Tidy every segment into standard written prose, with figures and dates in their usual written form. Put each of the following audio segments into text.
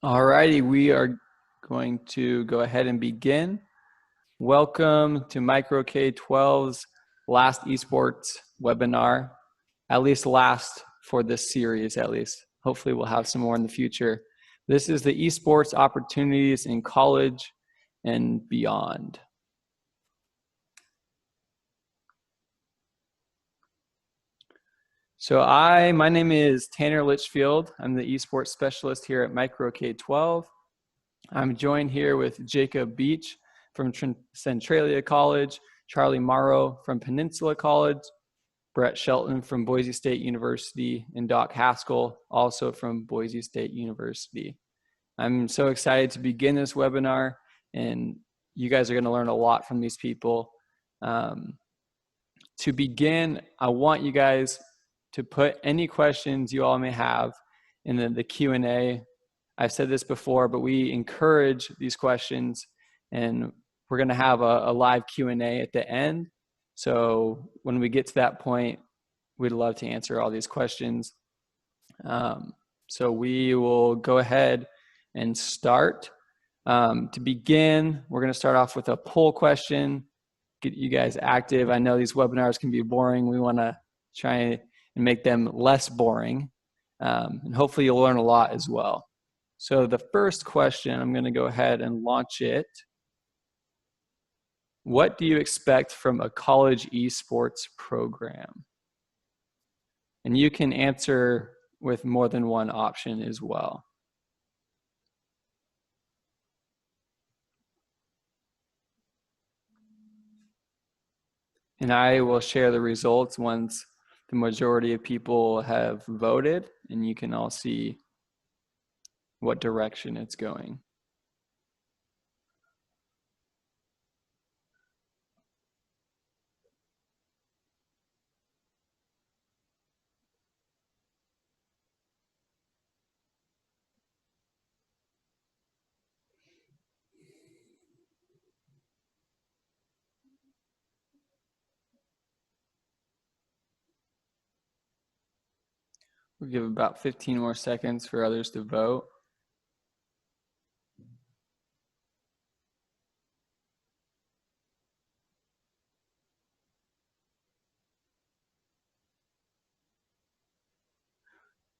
All righty, we are going to go ahead and begin. Welcome to Micro K-12's last esports webinar, at least last for this series, at least. Hopefully we'll have some more in the future. This is the esports opportunities in college and beyond. So my name is Tanner Litchfield. I'm the esports specialist here at Micro K-12. I'm joined here with Jacob Beach from Centralia College, Charlie Morrow from Peninsula College, Brett Shelton from Boise State University, and Doc Haskell, also from Boise State University. I'm so excited to begin this webinar, and you guys are going to learn a lot from these people. To begin, I want you guys to put any questions you all may have in the Q&A. I've said this before, but we encourage these questions, and we're going to have a live Q&A at the end. So when we get to that point, we'd love to answer all these questions. So we will go ahead and start. To begin, we're going to start off with a poll question, get you guys active. I know these webinars can be boring. We want to try and make them less boring. And hopefully you'll learn a lot as well. So the first question, I'm going to go ahead and launch it. What do you expect from a college esports program? And you can answer with more than one option as well. And I will share the results once the majority of people have voted, and you can all see what direction it's going. We'll give about 15 more seconds for others to vote.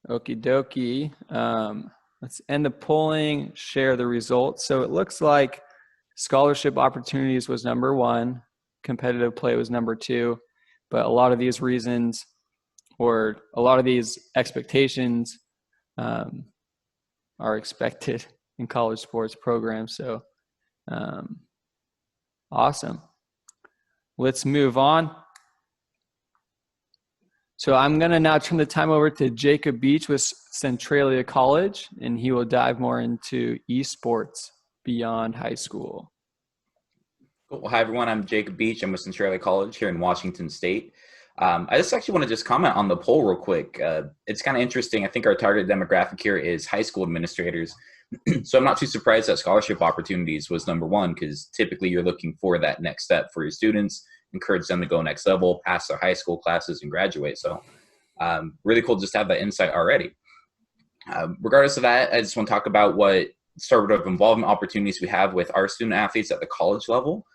Okie dokie. Let's end the polling, share the results. So it looks like scholarship opportunities was number one, competitive play was number two, but a lot of these reasons or a lot of these expectations are expected in college sports programs. So awesome. Let's move on. So I'm going to now turn the time over to Jacob Beach with Centralia College, and he will dive more into esports beyond high school. Cool. Hi, everyone. I'm Jacob Beach. I'm with Centralia College here in Washington State. I just actually want to comment on the poll real quick. It's kind of interesting. I think our target demographic here is high school administrators. So I'm not too surprised that scholarship opportunities was number one, because typically you're looking for that next step for your students, encourage them to go next level, pass their high school classes, and graduate. So really cool just to have that insight already. Regardless of that, I just want to talk about what sort of involvement opportunities we have with our student athletes at the college level.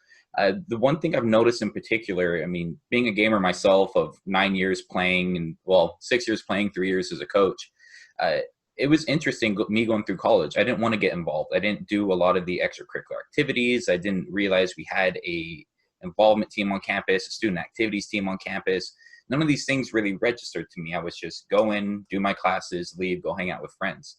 The one thing I've noticed in particular, I mean, being a gamer myself of 9 years playing and, well, 6 years playing, 3 years as a coach, it was interesting me going through college. I didn't want to get involved. I didn't do a lot of the extracurricular activities. I didn't realize we had a involvement team on campus, a student activities team on campus. None of these things really registered to me. I was just go in, do my classes, leave, go hang out with friends.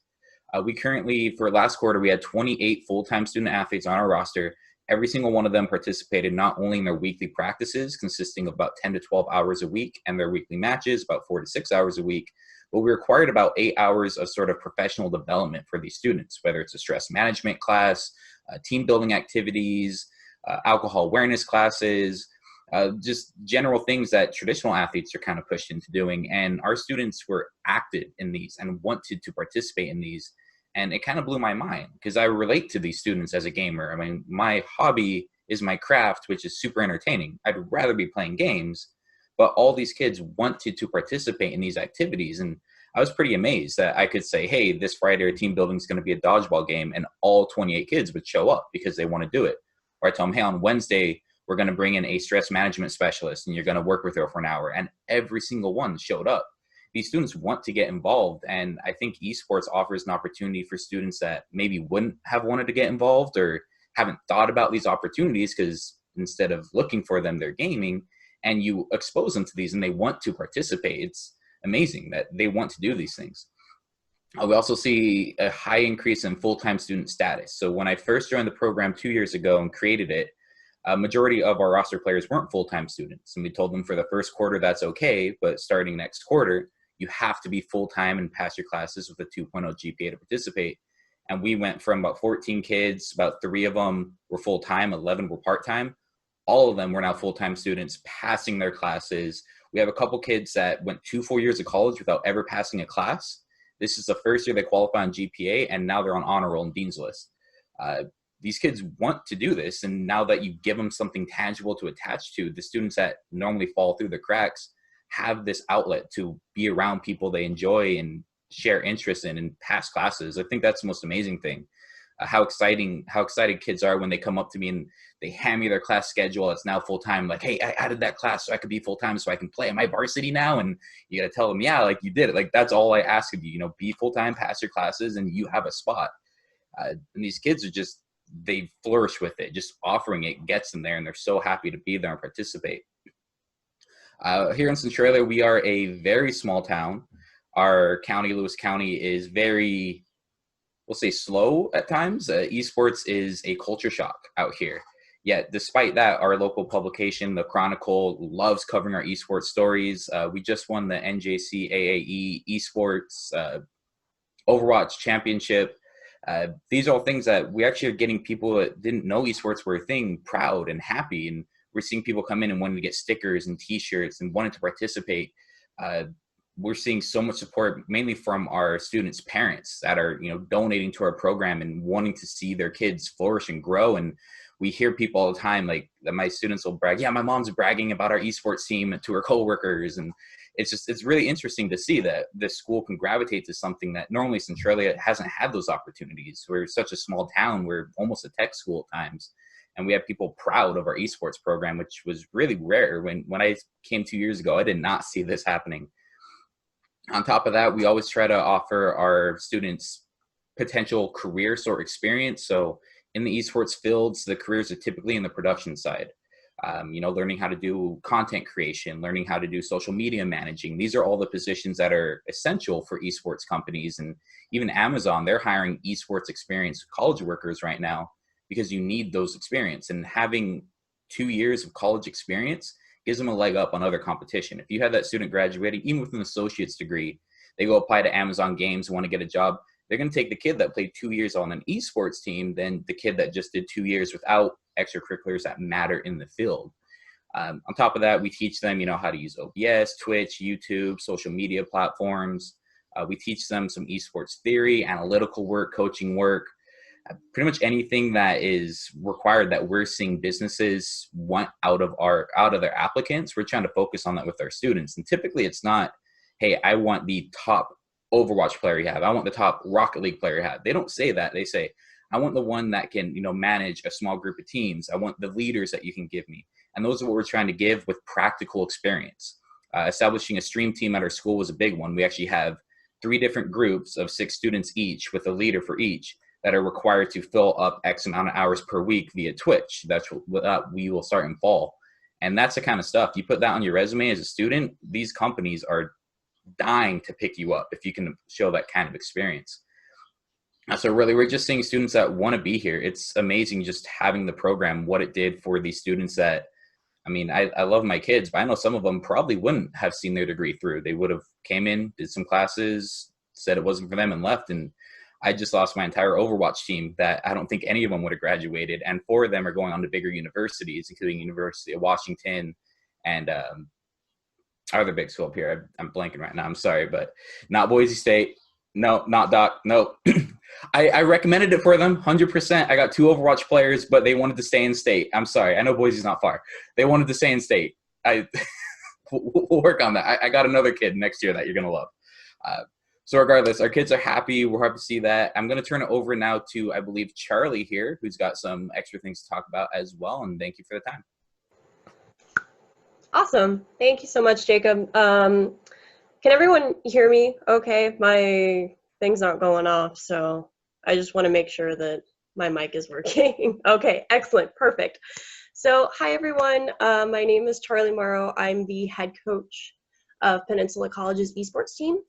We currently, for last quarter, we had 28 full-time student athletes on our roster. Every single one of them participated not only in their weekly practices, consisting of about 10 to 12 hours a week, and their weekly matches, about 4 to 6 hours a week, but we required about 8 hours of sort of professional development for these students, whether it's a stress management class, team building activities, alcohol awareness classes, just general things that traditional athletes are kind of pushed into doing. And our students were active in these and wanted to participate in these. And it kind of blew my mind because I relate to these students as a gamer. I mean, my hobby is my craft, which is super entertaining. I'd rather be playing games, but all these kids wanted to participate in these activities. And I was pretty amazed that I could say, hey, this Friday our team building is going to be a dodgeball game, and all 28 kids would show up because they want to do it. Or I tell them, hey, on Wednesday, we're going to bring in a stress management specialist and you're going to work with her for an hour. And every single one showed up. These students want to get involved. And I think esports offers an opportunity for students that maybe wouldn't have wanted to get involved or haven't thought about these opportunities, because instead of looking for them, they're gaming, and you expose them to these and they want to participate. It's amazing that they want to do these things. We also see a high increase in full-time student status. So when I first joined the program 2 years ago and created it, a majority of our roster players weren't full-time students. And we told them for the first quarter, that's okay, but starting next quarter, you have to be full-time and pass your classes with a 2.0 GPA to participate. And we went from about 14 kids, about 3 of them were full-time, 11 were part-time. All of them were now full-time students passing their classes. We have a couple kids that went 2 full years of college without ever passing a class. This is the first year they qualify on GPA, and now they're on honor roll and dean's list. These kids want to do this, and now that you give them something tangible to attach to, the students that normally fall through the cracks have this outlet to be around people they enjoy and share interest in and pass classes. I think that's the most amazing thing. How excited kids are when they come up to me and they hand me their class schedule. It's now full time. Like, hey, I added that class so I could be full time so I can play. Am I varsity now? And you got to tell them, yeah, like you did it. Like, that's all I ask of you. You know, be full time, pass your classes, and you have a spot. And these kids are just, they flourish with it. Just offering it gets them there, and they're so happy to be there and participate. Here in Centralia, we are a very small town. Our county, Lewis County, is very, we'll say, slow at times. Esports is a culture shock out here. Yet, despite that, our local publication, The Chronicle, loves covering our esports stories. We just won the NJCAAE Esports Overwatch Championship. These are all things that we actually are getting people that didn't know esports were a thing proud and happy. And we're seeing people come in and wanting to get stickers and t-shirts and wanting to participate. We're seeing so much support, mainly from our students' parents that are, you know, donating to our program and wanting to see their kids flourish and grow. And we hear people all the time, like, that my students will brag, yeah, my mom's bragging about our esports team to her coworkers. And it's really interesting to see that this school can gravitate to something that normally Centralia hasn't had those opportunities. We're such a small town. We're almost a tech school at times. And we have people proud of our esports program, which was really rare. When I came 2 years ago, I did not see this happening. On top of that, we always try to offer our students potential career sort of experience. So in the esports fields, the careers are typically in the production side. You know, learning how to do content creation, learning how to do social media managing. These are all the positions that are essential for esports companies. And even Amazon, they're hiring esports experienced college workers right now because you need those experience. And having 2 years of college experience gives them a leg up on other competition. If you have that student graduating, even with an associate's degree, they go apply to Amazon Games and want to get a job, they're going to take the kid that played 2 years on an esports team than the kid that just did 2 years without extracurriculars that matter in the field. On top of that, we teach them, you know, how to use OBS, Twitch, YouTube, social media platforms. We teach them some esports theory, analytical work, coaching work, pretty much anything that is required that we're seeing businesses want out of their applicants. We're trying to focus on that with our students. And typically it's not, hey, I want the top Overwatch player you have. I want the top Rocket League player you have. They don't say that. They say, I want the one that can, you know, manage a small group of teams. I want the leaders that you can give me. And those are what we're trying to give with practical experience. Establishing a stream team at our school was a big one. We actually have 3 different groups of 6 students each with a leader for each that are required to fill up X amount of hours per week via Twitch. That's what we will start in fall. And that's the kind of stuff you put that on your resume as a student. These companies are dying to pick you up if you can show that kind of experience. So really, we're just seeing students that want to be here. It's amazing just having the program, what it did for these students that, I mean, I love my kids, but I know some of them probably wouldn't have seen their degree through. They would have came in, did some classes, said it wasn't for them and left. And I just lost my entire Overwatch team that I don't think any of them would have graduated. And 4 of them are going on to bigger universities, including University of Washington and our other big school up here. I'm blanking right now. I'm sorry, but not Boise State. No, not Doc. No. I recommended it for them 100%. I got 2 Overwatch players, but they wanted to stay in state. I'm sorry. I know Boise's not far. They wanted to stay in state. We'll work on that. I got another kid next year that you're going to love. So regardless, our kids are happy. We're happy to see that. I'm going to turn it over now to, I believe, Charlie here, who's got some extra things to talk about as well. And thank you for the time. Awesome. Thank you so much, Jacob. Can everyone hear me okay? My thing's not going off, so I just want to make sure that my mic is working. Okay, excellent, perfect. So hi, everyone. My name is Charlie Morrow. I'm the head coach of Peninsula College's esports team.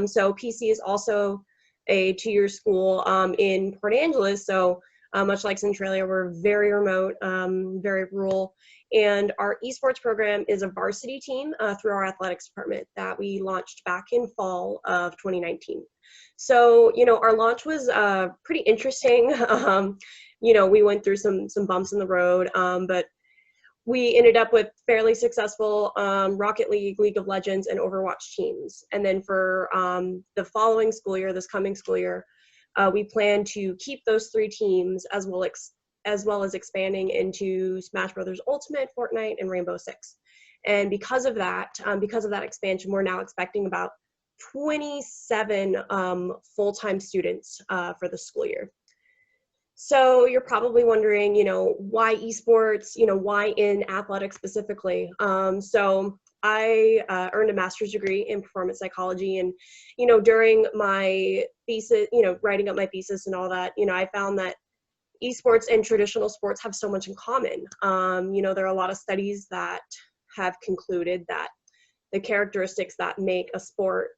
So PC is also a two-year school in Port Angeles, so much like Centralia, we're very remote, very rural. And our esports program is a varsity team through our athletics department that we launched back in fall of 2019. So, our launch was pretty interesting. We went through some bumps in the road, but we ended up with fairly successful Rocket League, League of Legends, and Overwatch teams. And then for the following school year, this coming school year, we plan to keep those 3 teams as well as expanding into Smash Brothers Ultimate, Fortnite, and Rainbow Six. And because of that expansion, we're now expecting about 27 full-time students for the school year. So you're probably wondering, why esports, why in athletics specifically? So I earned a master's degree in performance psychology, and, during my thesis, writing up my thesis and all that, I found that esports and traditional sports have so much in common. There are a lot of studies that have concluded that the characteristics that make a sport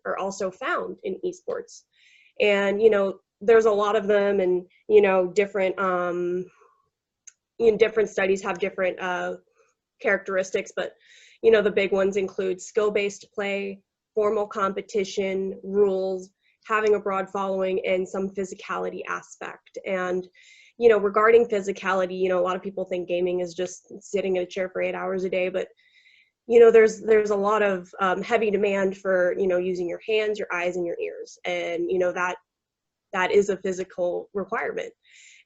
are also found in esports. And, there's a lot of them, and, different studies have different characteristics, but, the big ones include skill-based play, formal competition, rules, having a broad following, and some physicality aspect. And, regarding physicality, a lot of people think gaming is just sitting in a chair for 8 hours a day, but, there's a lot of heavy demand for, using your hands, your eyes, and your ears. And, that is a physical requirement.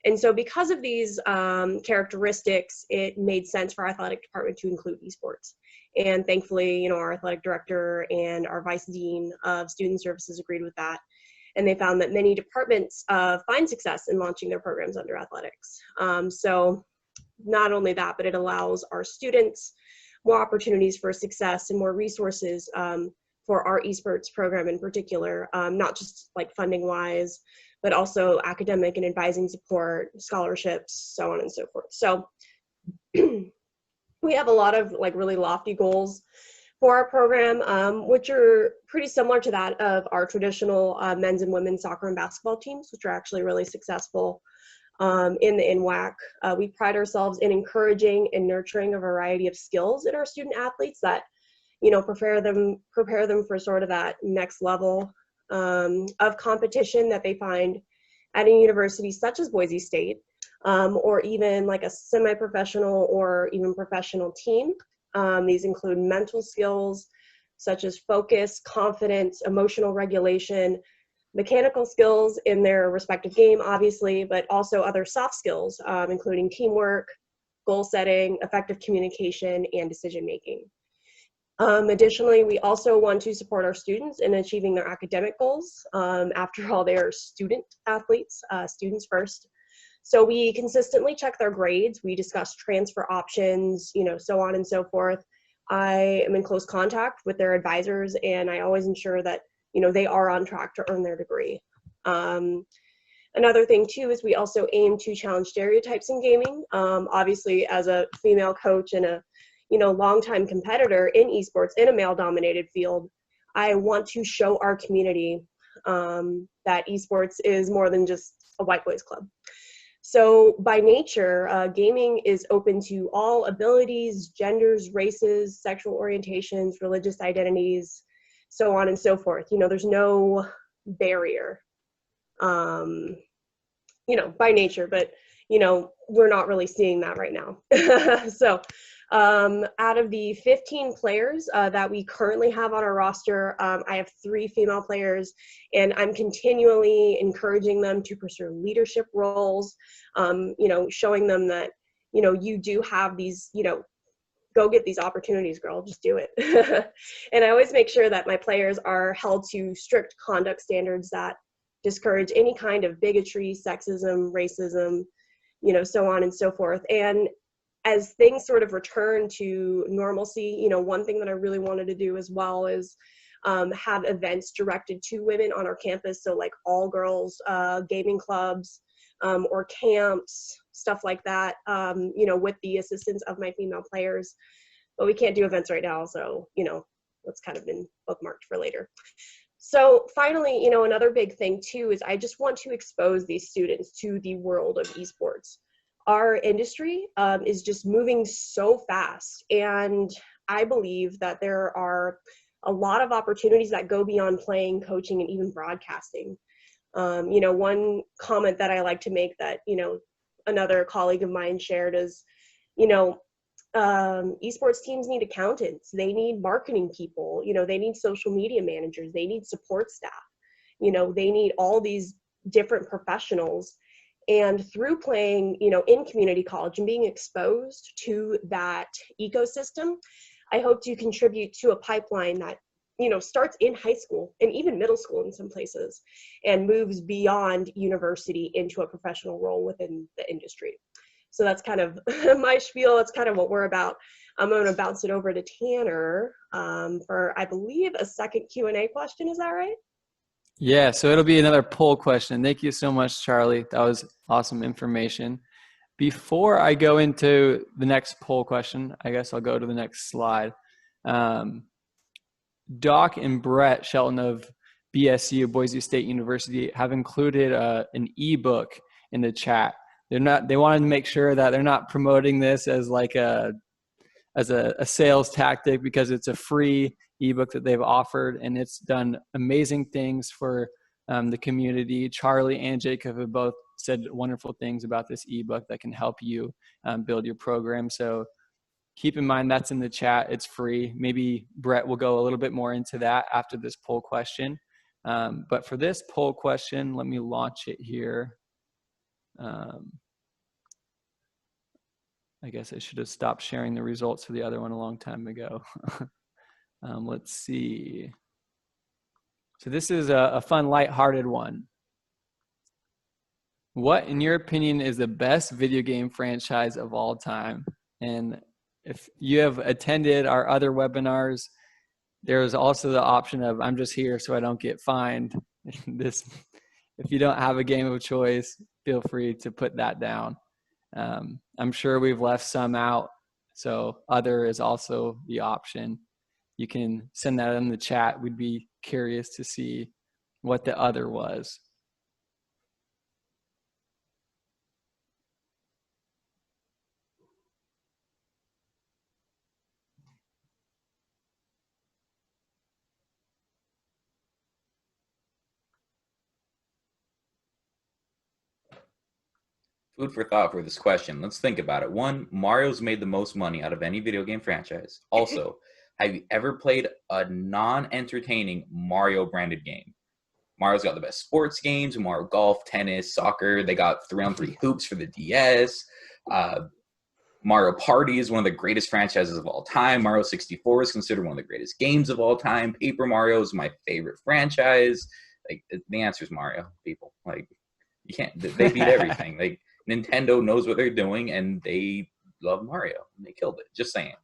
And so because of these characteristics, it made sense for our athletic department to include esports. And thankfully, our athletic director and our vice dean of student services agreed with that. And they found that many departments find success in launching their programs under athletics. So not only that, but it allows our students more opportunities for success and more resources for our esports program in particular, not just like funding wise, but also academic and advising support, scholarships, so on and so forth. So we have a lot of really lofty goals for our program, which are pretty similar to that of our traditional men's and women's soccer and basketball teams, which are actually really successful in the NWAC. We pride ourselves in encouraging and nurturing a variety of skills in our student athletes that prepare them for sort of that next level of competition that they find at a university such as Boise State, or even like a semi-professional or even professional team. These include mental skills such as focus, confidence, emotional regulation, mechanical skills in their respective game, obviously, but also other soft skills, including teamwork, goal setting, effective communication, and decision-making. Additionally, we also want to support our students in achieving their academic goals. After all, they are student athletes, students first. So we consistently check their grades. We discuss transfer options, so on and so forth. I am in close contact with their advisors, and I always ensure that, they are on track to earn their degree. Another thing too is we also aim to challenge stereotypes in gaming. Obviously, as a female coach and a longtime competitor in esports in a male-dominated field, I want to show our community that esports is more than just a white boys club. So by nature, gaming is open to all abilities, genders, races, sexual orientations, religious identities, so on and so forth. There's no barrier, by nature, but, we're not really seeing that right now. So out of the 15 players that we currently have on our roster, I have 3 female players, and I'm continually encouraging them to pursue leadership roles, showing them that, you do have these, go get these opportunities, girl, just do it. And I always make sure that my players are held to strict conduct standards that discourage any kind of bigotry, sexism, racism, you know, so on and so forth. And as things sort of return to normalcy, you know, one thing that I really wanted to do as well is have events directed to women on our campus. So like all girls gaming clubs or camps, stuff like that, you know, with the assistance of my female players. But we can't do events right now. So, you know, that's kind of been bookmarked for later. So finally, you know, another big thing too is I just want to expose these students to the world of esports. Our industry is just moving so fast, and I believe that there are a lot of opportunities that go beyond playing, coaching, and even broadcasting. You know, one comment that I like to make that, you know, another colleague of mine shared is, you know, esports teams need accountants, they need marketing people, you know, they need social media managers, they need support staff, you know, they need all these different professionals. And through playing, you know, in community college and being exposed to that ecosystem, I hope to contribute to a pipeline that, you know, starts in high school and even middle school in some places and moves beyond university into a professional role within the industry. So that's kind of my spiel. That's kind of what we're about. I'm going to bounce it over to Tanner for, I believe, a second Q&A question. Is that right? Yeah, so it'll be another poll question. Thank you so much, Charlie. That was awesome information. Before I go into the next poll question, I guess I'll go to the next slide. Doc and Brett Shelton of BSU, Boise State University, have included an ebook in the chat. They wanted to make sure that they're not promoting this as like a sales tactic, because it's a free ebook that they've offered, and it's done amazing things for the community. Charlie and Jacob have both said wonderful things about this ebook that can help you build your program. So keep in mind that's in the chat. It's free. Maybe Brett will go a little bit more into that after this poll question. But for this poll question, let me launch it here. I guess I should have stopped sharing the results for the other one a long time ago. Let's see. So this is a fun, lighthearted one. What, in your opinion, is the best video game franchise of all time? And if you have attended our other webinars, there's also the option of I'm just here so I don't get fined. If you don't have a game of choice, feel free to put that down. I'm sure we've left some out, so other is also the option. You can send that in the chat. We'd be curious to see what the other was. Food for thought for this question. Let's think about it. One, Mario's made the most money out of any video game franchise. Also, have you ever played a non-entertaining Mario branded game? Mario's got the best sports games: Mario Golf, tennis, soccer. They got 3-on-3 hoops for the DS. Mario Party is one of the greatest franchises of all time. Mario 64 is considered one of the greatest games of all time. Paper Mario is my favorite franchise. Like, the answer is Mario, people. Like, you can't. They beat everything. Like, Nintendo knows what they're doing, and they love Mario. And they killed it. Just saying.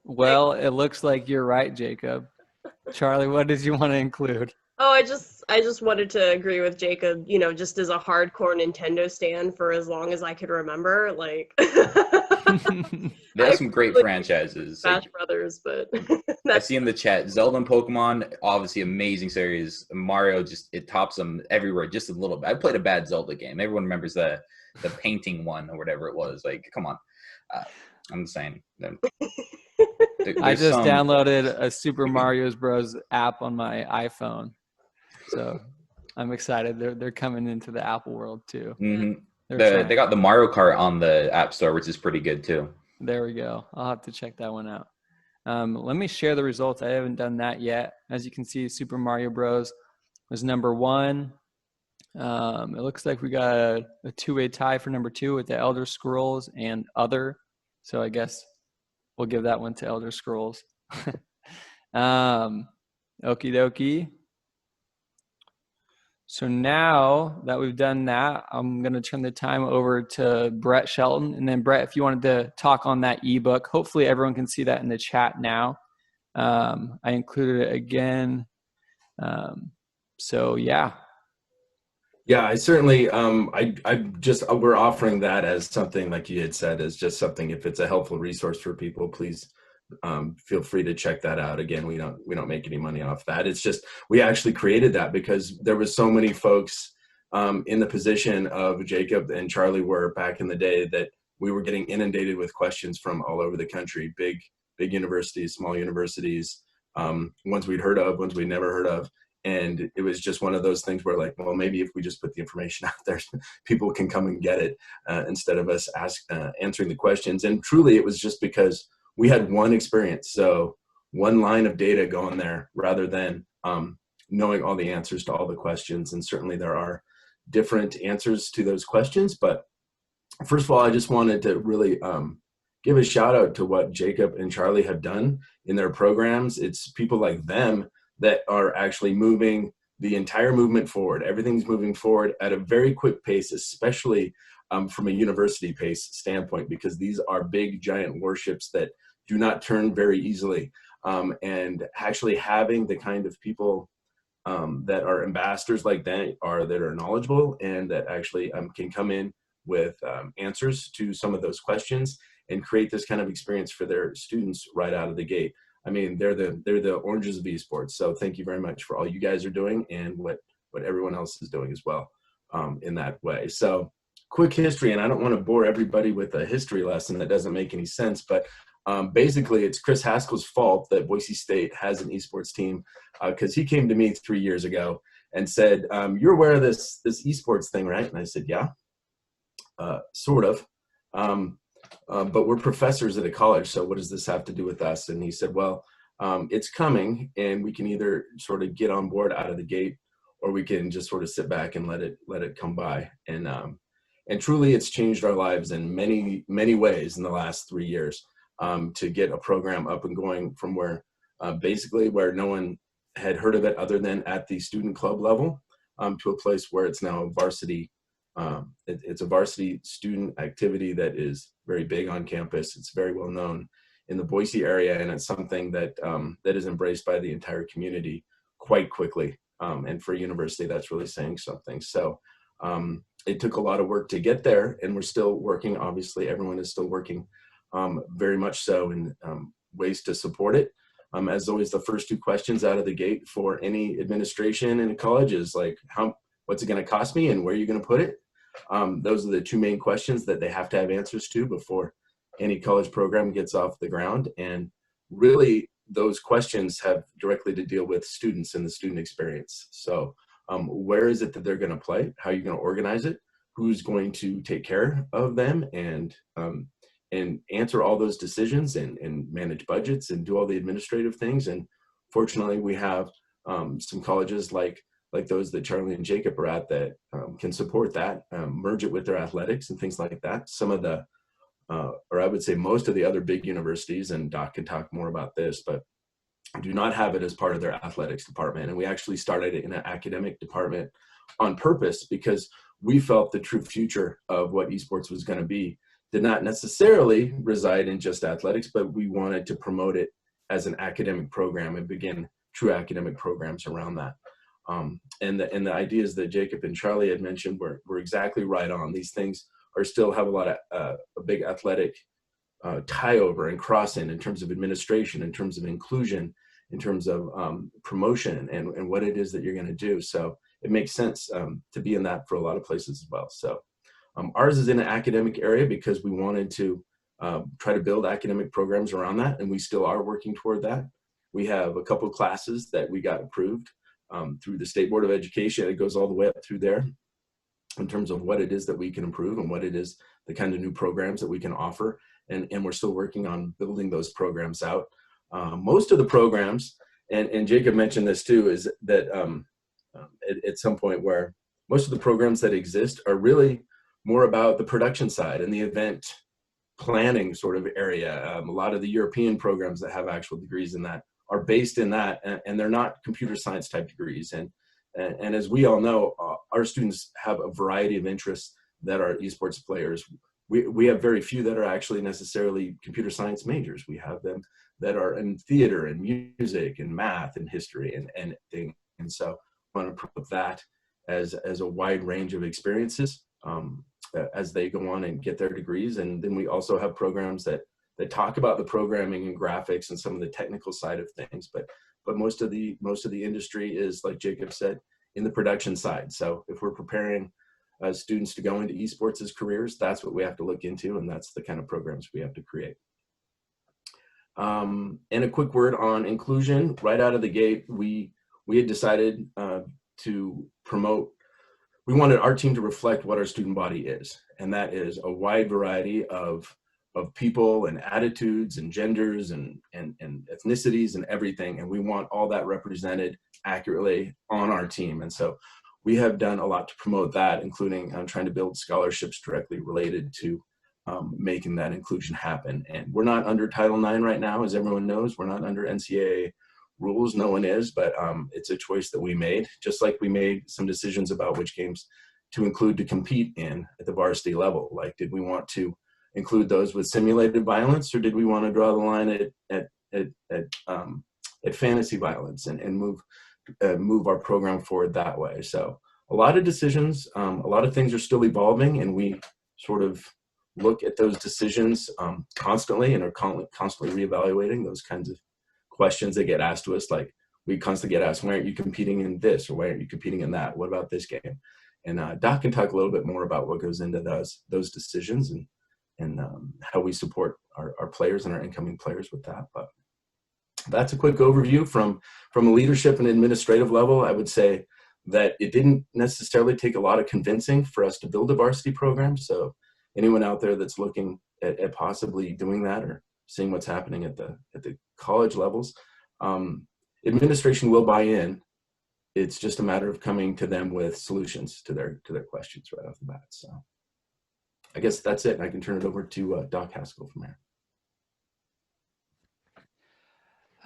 Well, it looks like you're right, Jacob. Charlie, what did you want to include? Oh, I just wanted to agree with Jacob, you know, just as a hardcore Nintendo stan for as long as I could remember, like There are some great franchises. Smash like, Brothers, but I see in the chat, Zelda and Pokemon, obviously amazing series. Mario just, it tops them everywhere just a little bit. I played a bad Zelda game. Everyone remembers the painting one or whatever it was. Like, come on. I'm saying. I just downloaded a Super Mario Bros. App on my iPhone. So I'm excited. They're coming into the Apple world too. Mm-hmm. They got the Mario Kart on the App Store, which is pretty good too. There we go. I'll have to check that one out. Let me share the results. I haven't done that yet. As you can see, Super Mario Bros. Was number 1. It looks like we got a two-way tie for number 2 with the Elder Scrolls and Other. So I guess we'll give that one to Elder Scrolls. Okie dokie. So now that we've done that, I'm going to turn the time over to Brett Shelton. And then Brett, if you wanted to talk on that ebook, hopefully everyone can see that in the chat now. I included it again. So yeah. Yeah, I certainly, we're offering that as something, like you had said, as just something, if it's a helpful resource for people, please feel free to check that out. Again, we don't make any money off that. It's just, we actually created that because there was so many folks in the position of Jacob and Charlie were back in the day, that we were getting inundated with questions from all over the country, big universities, small universities, ones we'd heard of, ones we'd never heard of. And it was just one of those things where, like, well, maybe if we just put the information out there, people can come and get it instead of us answering the questions. And truly, it was just because we had one experience. So one line of data going there rather than knowing all the answers to all the questions. And certainly there are different answers to those questions. But first of all, I just wanted to really give a shout out to what Jacob and Charlie have done in their programs. It's people like them that are actually moving the entire movement forward. Everything's moving forward at a very quick pace, especially from a university pace standpoint, because these are big, giant warships that do not turn very easily. And actually having the kind of people that are ambassadors like that are knowledgeable and that actually can come in with answers to some of those questions and create this kind of experience for their students right out of the gate. I mean, they're the oranges of esports. So thank you very much for all you guys are doing and what everyone else is doing as well in that way. So quick history, and I don't want to bore everybody with a history lesson that doesn't make any sense, but basically it's Chris Haskell's fault that Boise State has an esports team because he came to me 3 years ago and said, you're aware of this esports thing, right? And I said, yeah, sort of. But we're professors at a college, so what does this have to do with us? And he said, well, it's coming, and we can either sort of get on board out of the gate, or we can just sort of sit back and let it come by. And truly, it's changed our lives in many, many ways in the last 3 years to get a program up and going from where basically where no one had heard of it other than at the student club level to a place where it's now a varsity. It's a varsity student activity that is very big on campus. It's very well known in the Boise area, and it's something that that is embraced by the entire community quite quickly. And for a university, that's really saying something. So it took a lot of work to get there, and we're still working. Obviously, everyone is still working very much so in ways to support it. As always, the first two questions out of the gate for any administration in a college is like, what's it going to cost me and where are you going to put it? Those are the two main questions that they have to have answers to before any college program gets off the ground. And really, those questions have directly to deal with students and the student experience. So where is it that they're going to play? How are you going to organize it? Who's going to take care of them and answer all those decisions and manage budgets and do all the administrative things? And fortunately, we have some colleges like those that Charlie and Jacob are at that can support that, merge it with their athletics and things like that. Some of the, or I would say most of the other big universities, and Doc can talk more about this, but do not have it as part of their athletics department. And we actually started it in an academic department on purpose because we felt the true future of what esports was going to be did not necessarily reside in just athletics, but we wanted to promote it as an academic program and begin true academic programs around that. And the ideas that Jacob and Charlie had mentioned were exactly right on. These things are still have a lot of a big athletic tie over and cross in terms of administration, in terms of inclusion, in terms of promotion and what it is that you're going to do. So it makes sense to be in that for a lot of places as well. So ours is in an academic area because we wanted to try to build academic programs around that, and we still are working toward that. We have a couple of classes that we got approved through the State Board of Education. It goes all the way up through there in terms of what it is that we can improve and what it is, the kind of new programs that we can offer. And we're still working on building those programs out. Most of the programs, and Jacob mentioned this too, is that at some point where most of the programs that exist are really more about the production side and the event planning sort of area. A lot of the European programs that have actual degrees in that are based in that, and they're not computer science type degrees. And as we all know, our students have a variety of interests that are esports players. We have very few that are actually necessarily computer science majors. We have them that are in theater and music and math and history and things. And so I want to put that as a wide range of experiences as they go on and get their degrees. And then we also have programs that talk about the programming and graphics and some of the technical side of things. But most of the industry is, like Jacob said, in the production side. So if we're preparing students to go into esports as careers, that's what we have to look into, and that's the kind of programs we have to create. And a quick word on inclusion. Right out of the gate, we had decided to promote, we wanted our team to reflect what our student body is, and that is a wide variety of people and attitudes and genders and ethnicities and everything, and we want all that represented accurately on our team. And so we have done a lot to promote that, including trying to build scholarships directly related to making that inclusion happen. And we're not under Title IX right now, as everyone knows. We're not under NCAA rules. No one is, but it's a choice that we made, just like we made some decisions about which games to include to compete in at the varsity level. Like, did we want to include those with simulated violence, or did we want to draw the line at fantasy violence and move our program forward that way? So a lot of decisions, a lot of things are still evolving, and we sort of look at those decisions constantly and are constantly reevaluating those kinds of questions that get asked to us. Like, we constantly get asked, why aren't you competing in this, or why aren't you competing in that? What about this game? And Doc can talk a little bit more about what goes into those decisions and how we support our players and our incoming players with that. But that's a quick overview from a leadership and administrative level. I would say that it didn't necessarily take a lot of convincing for us to build a varsity program. So anyone out there that's looking at possibly doing that or seeing what's happening at the college levels, administration will buy in. It's just a matter of coming to them with solutions to their questions right off the bat. So I guess that's it. And I can turn it over to Doc Haskell from here.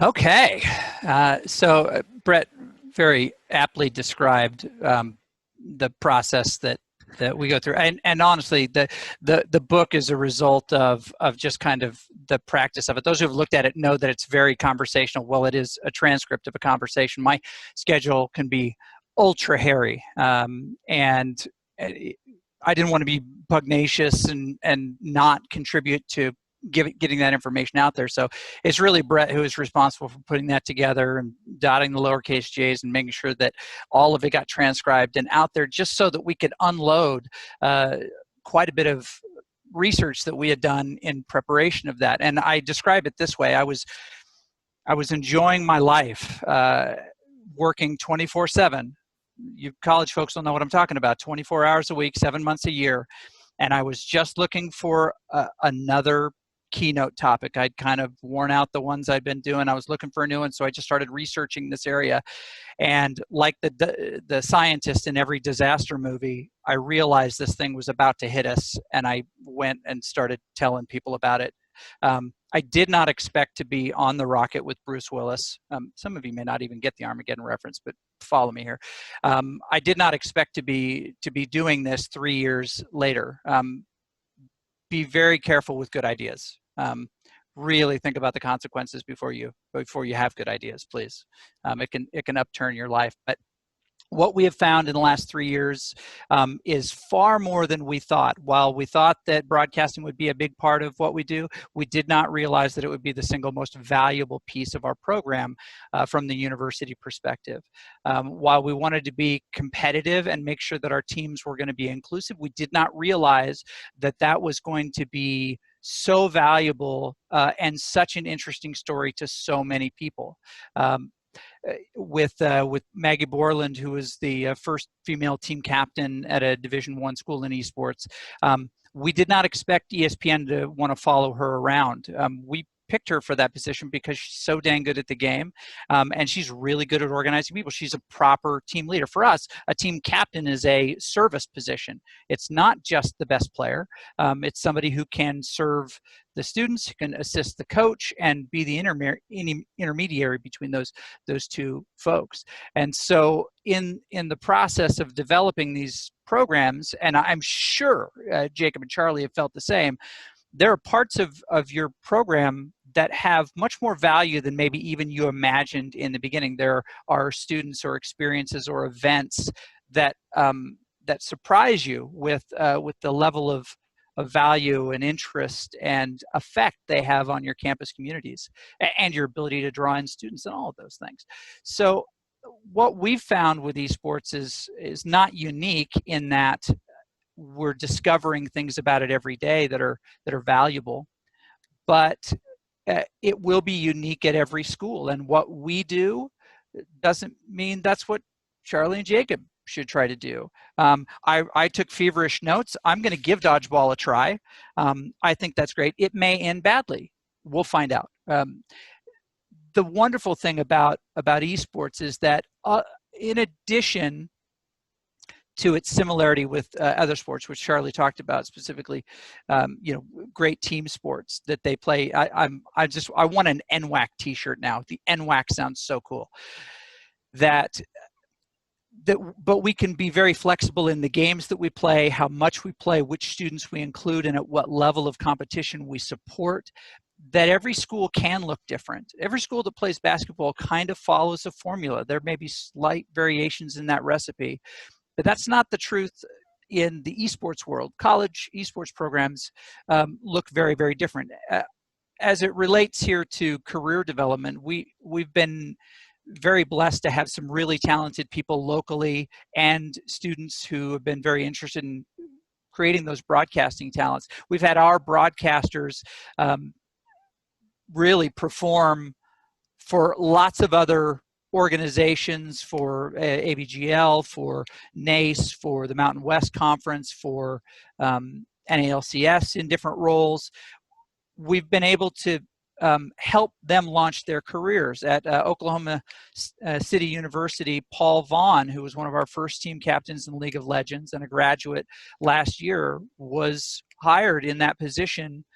Okay. So Brett very aptly described the process that we go through. And honestly, the book is a result of just kind of the practice of it. Those who have looked at it know that it's very conversational. Well, it is a transcript of a conversation. My schedule can be ultra hairy. And I didn't want to be pugnacious and not contribute to getting that information out there. So it's really Brett who is responsible for putting that together and dotting the lowercase j's and making sure that all of it got transcribed and out there, just so that we could unload quite a bit of research that we had done in preparation of that. And I describe it this way: I was enjoying my life, working 24/7. You college folks will know what I'm talking about. 24 hours a week, 7 months a year. And I was just looking for another keynote topic. I'd kind of worn out the ones I'd been doing. I was looking for a new one. So I just started researching this area. And like the scientist in every disaster movie, I realized this thing was about to hit us. And I went and started telling people about it. I did not expect to be on the rocket with Bruce Willis. Some of you may not even get the Armageddon reference, but follow me here. I did not expect to be doing this 3 years later. Be very careful with good ideas. Really think about the consequences before you have good ideas, please. It can upturn your life. But what we have found in the last 3 years is far more than we thought. While we thought that broadcasting would be a big part of what we do, we did not realize that it would be the single most valuable piece of our program from the university perspective. While we wanted to be competitive and make sure that our teams were going to be inclusive, we did not realize that that was going to be so valuable and such an interesting story to so many people. With Maggie Borland, who was the first female team captain at a Division I school in esports. We did not expect ESPN to want to follow her around. We picked her for that position because she's so dang good at the game, and she's really good at organizing people. She's a proper team leader. For us, a team captain is a service position. It's not just the best player. It's somebody who can serve the students, who can assist the coach, and be the intermediary between those two folks. And so in the process of developing these programs, and I'm sure Jacob and Charlie have felt the same, there are parts of your program that have much more value than maybe even you imagined in the beginning. There are students or experiences or events that that surprise you with the level of value and interest and effect they have on your campus communities and your ability to draw in students and all of those things. So what we've found with esports is not unique in that we're discovering things about it every day that are valuable, but it will be unique at every school. And what we do doesn't mean that's what Charlie and Jacob should try to do. I took feverish notes. I'm going to give dodgeball a try. I think that's great. It may end badly. We'll find out. The wonderful thing about esports is that in addition to its similarity with other sports, which Charlie talked about specifically, great team sports that they play. I want an NWAC T-shirt now. The NWAC sounds so cool. But we can be very flexible in the games that we play, how much we play, which students we include, and at what level of competition we support. That every school can look different. Every school that plays basketball kind of follows a formula. There may be slight variations in that recipe, but that's not the truth in the esports world. College esports programs look very, very different. As it relates here to career development, we've been very blessed to have some really talented people locally and students who have been very interested in creating those broadcasting talents. We've had our broadcasters really perform for lots of other organizations, for ABGL, for NACE, for the Mountain West Conference, for NALCS in different roles. We've been able to help them launch their careers. At Oklahoma City University, Paul Vaughn, who was one of our first team captains in the League of Legends and a graduate last year, was hired in that position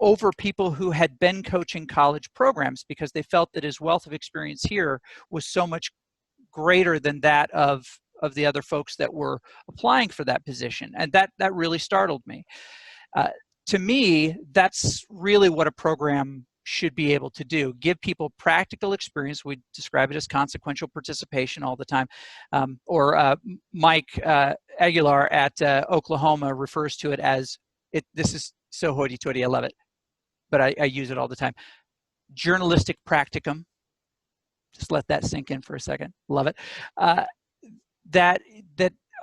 over people who had been coaching college programs because they felt that his wealth of experience here was so much greater than that of the other folks that were applying for that position. And that really startled me. To me, that's really what a program should be able to do. Give people practical experience. We describe it as consequential participation all the time. Mike Aguilar at Oklahoma refers to it as, this is so hoity-toity, I love it, but I use it all the time. Journalistic practicum. Just let that sink in for a second. Love it.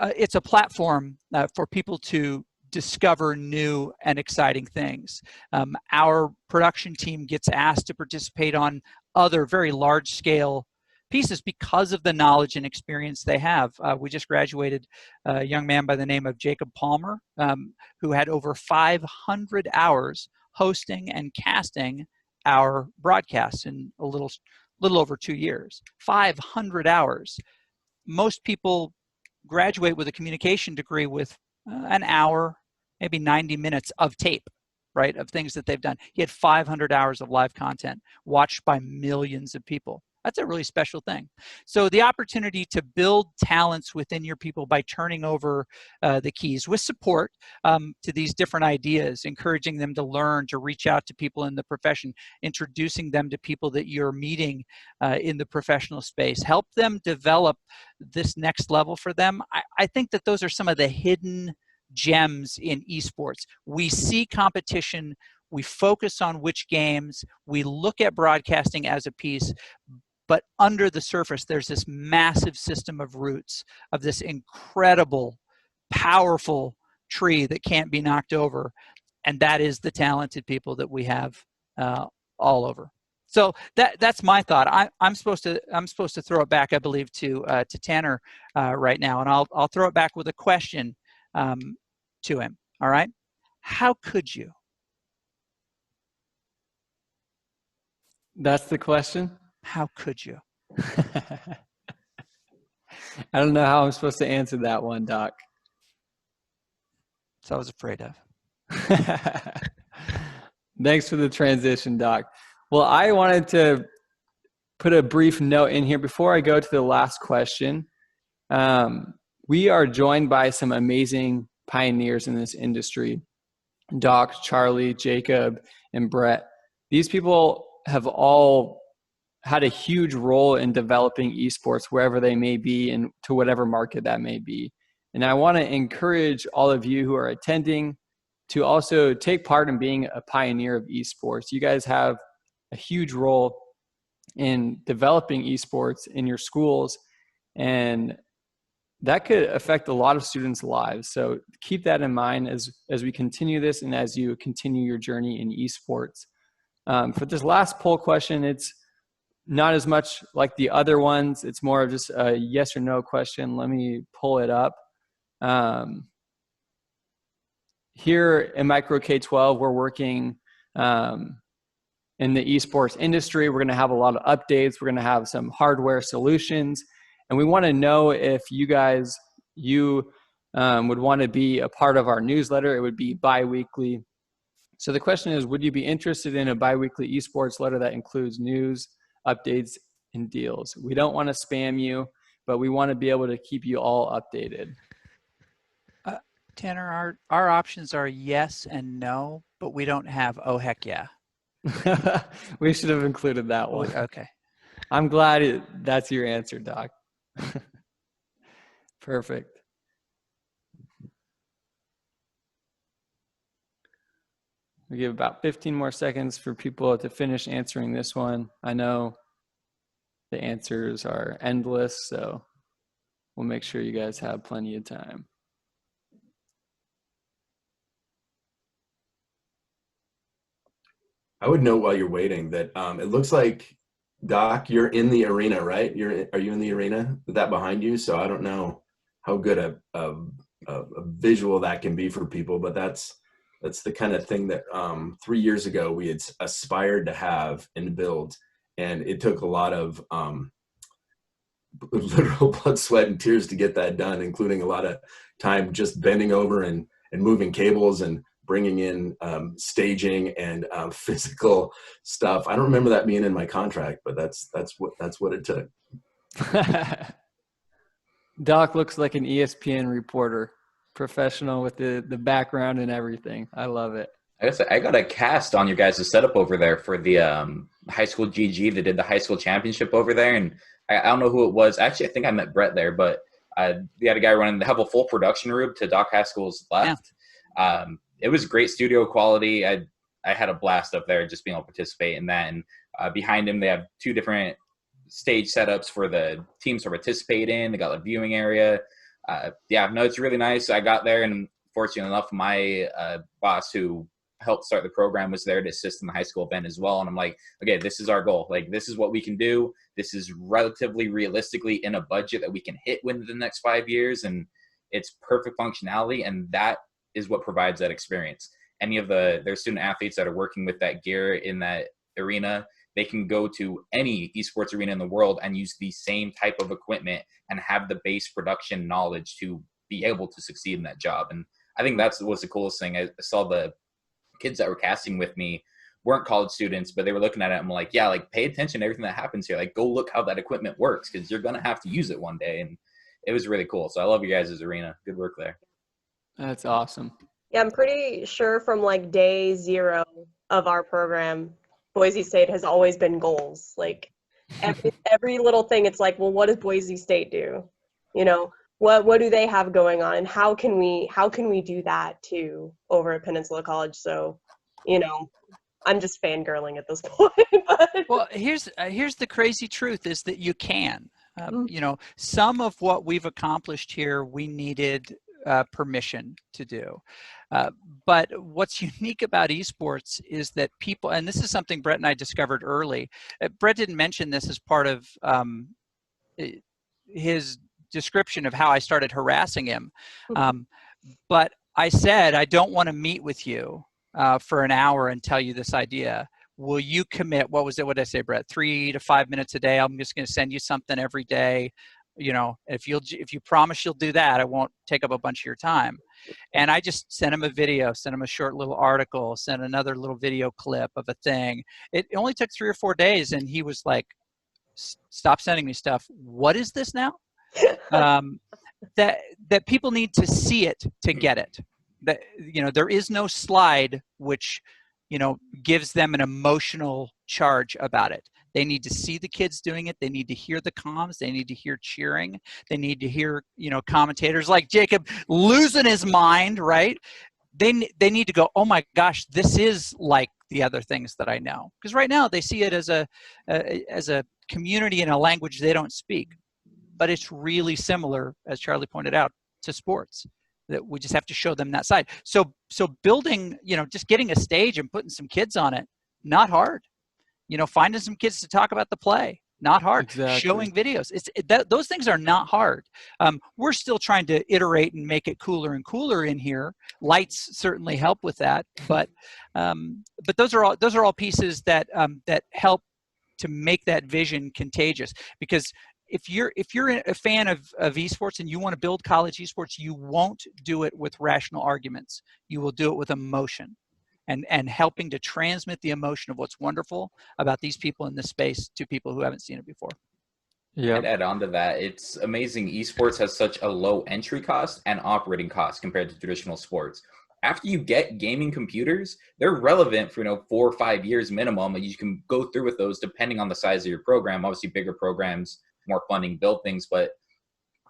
It's a platform for people to discover new and exciting things. Our production team gets asked to participate on other very large-scale pieces because of the knowledge and experience they have. We just graduated a young man by the name of Jacob Palmer, who had over 500 hours hosting and casting our broadcasts in a little over 2 years. 500 hours. Most people graduate with a communication degree with an hour, maybe 90 minutes of tape, right, of things that they've done. He had 500 hours of live content watched by millions of people. That's a really special thing. So the opportunity to build talents within your people by turning over the keys with support to these different ideas, encouraging them to learn, to reach out to people in the profession, introducing them to people that you're meeting in the professional space, help them develop this next level for them. I think that those are some of the hidden gems in esports. We see competition, we focus on which games, we look at broadcasting as a piece, but under the surface, there's this massive system of roots of this incredible, powerful tree that can't be knocked over. And that is the talented people that we have all over. So that's my thought. I'm supposed to throw it back, I believe, to Tanner right now, and I'll throw it back with a question to him. All right, how could you That's the question? How could you? I don't know how I'm supposed to answer that one, Doc. So I was afraid of. Thanks for the transition, Doc. Well, I wanted to put a brief note in here before I go to the last question. We are joined by some amazing pioneers in this industry. Doc, Charlie, Jacob, and Brett. These people have all had a huge role in developing esports wherever they may be and to whatever market that may be. And I want to encourage all of you who are attending to also take part in being a pioneer of esports. You guys have a huge role in developing esports in your schools, and that could affect a lot of students' lives. So keep that in mind as we continue this and as you continue your journey in esports. For this last poll question, it's not as much like the other ones. It's more of just a yes or no question. Let me pull it up. Here in Micro K-12, we're working in the esports industry. We're going to have a lot of updates. We're going to have some hardware solutions. And we want to know if you guys, would want to be a part of our newsletter. It would be bi-weekly. So the question is, would you be interested in a bi-weekly esports letter that includes news, updates, and deals? We don't want to spam you, but we want to be able to keep you all updated. Tanner, our options are yes and no, but we don't have oh heck yeah. We should have included that one. Okay. I'm glad that's your answer, Doc. Perfect. We give about 15 more seconds for people to finish answering this one. I know the answers are endless, so we'll make sure you guys have plenty of time. I would note while you're waiting that it looks like, Doc, you're in the arena, right? Are you in the arena with that behind you? So I don't know how good a visual that can be for people, but that's the kind of thing that 3 years ago we had aspired to have and build, and it took a lot of literal blood, sweat, and tears to get that done, including a lot of time just bending over and moving cables and bringing in staging and physical stuff. I don't remember that being in my contract, but that's what it took. Doc looks like an ESPN reporter, professional with the background and everything. I love it. I guess I got a cast on your guys' setup over there for the high school GG that did the high school championship over there, and I don't know who it was. Actually, I think I met Brett there, but they had a guy running. They have a full production room to Doc Haskell's left. Yeah. It was great studio quality. I had a blast up there just being able to participate in that. And behind him, they have 2 different stage setups for the teams to participate in. They got a viewing area. It's really nice. I got there, and fortunate enough, my boss who helped start the program was there to assist in the high school event as well. And I'm like, okay, this is our goal. Like, this is what we can do. This is relatively realistically in a budget that we can hit within the next 5 years. And it's perfect functionality. And that is what provides that experience. Any of their student athletes that are working with that gear in that arena, they can go to any esports arena in the world and use the same type of equipment and have the base production knowledge to be able to succeed in that job. And I think that's what's the coolest thing. I saw the kids that were casting with me weren't college students, but they were looking at it. I'm like, yeah, like, pay attention to everything that happens here. Like, go look how that equipment works, because you're going to have to use it one day. And it was really cool. So I love you guys' arena. Good work there. That's awesome. Yeah, I'm pretty sure from like day 0 of our program, Boise State has always been goals. Like every little thing, it's like, well, what does Boise State do? You know, what do they have going on, and how can we do that too over at Peninsula College? So, you know, I'm just fangirling at this point. But. Well, here's the crazy truth is that you can. You know, some of what we've accomplished here, we needed permission to do. But what's unique about esports is that people, and this is something Brett and I discovered early. Brett didn't mention this as part of his description of how I started harassing him. But I said, I don't want to meet with you for an hour and tell you this idea. will you commit, what was it, what did I say, Brett, 3 to 5 minutes a day? I'm just going to send you something every day. You know, if you promise you'll do that, I won't take up a bunch of your time. And I just sent him a video, sent him a short little article, sent another little video clip of a thing. It only took 3 or 4 days, and he was like, stop sending me stuff. What is this now? That people need to see it to get it. That, you know, there is no slide which, you know, gives them an emotional charge about it. They need to see the kids doing it. They need to hear the comms. They need to hear cheering. They need to hear, you know, commentators like Jacob losing his mind, right? They need to go, oh my gosh, this is like the other things that I know. Because right now they see it as a community in a language they don't speak. But it's really similar, as Charlie pointed out, to sports. That we just have to show them that side. So building, you know, just getting a stage and putting some kids on it, not hard. You know, finding some kids to talk about the play, not hard. Exactly. Showing videos, those those are not hard. We're still trying to iterate and make it cooler and cooler in here. Lights certainly help with that, but those are all pieces that that help to make that vision contagious. Because if you're a fan of esports and you want to build college esports, you won't do it with rational arguments. You will do it with emotion. And helping to transmit the emotion of what's wonderful about these people in this space to people who haven't seen it before. Yeah. And add on to that, it's amazing. Esports has such a low entry cost and operating cost compared to traditional sports. After you get gaming computers, they're relevant for 4 or 5 years minimum, and you can go through with those depending on the size of your program. Obviously, bigger programs, more funding, build things. But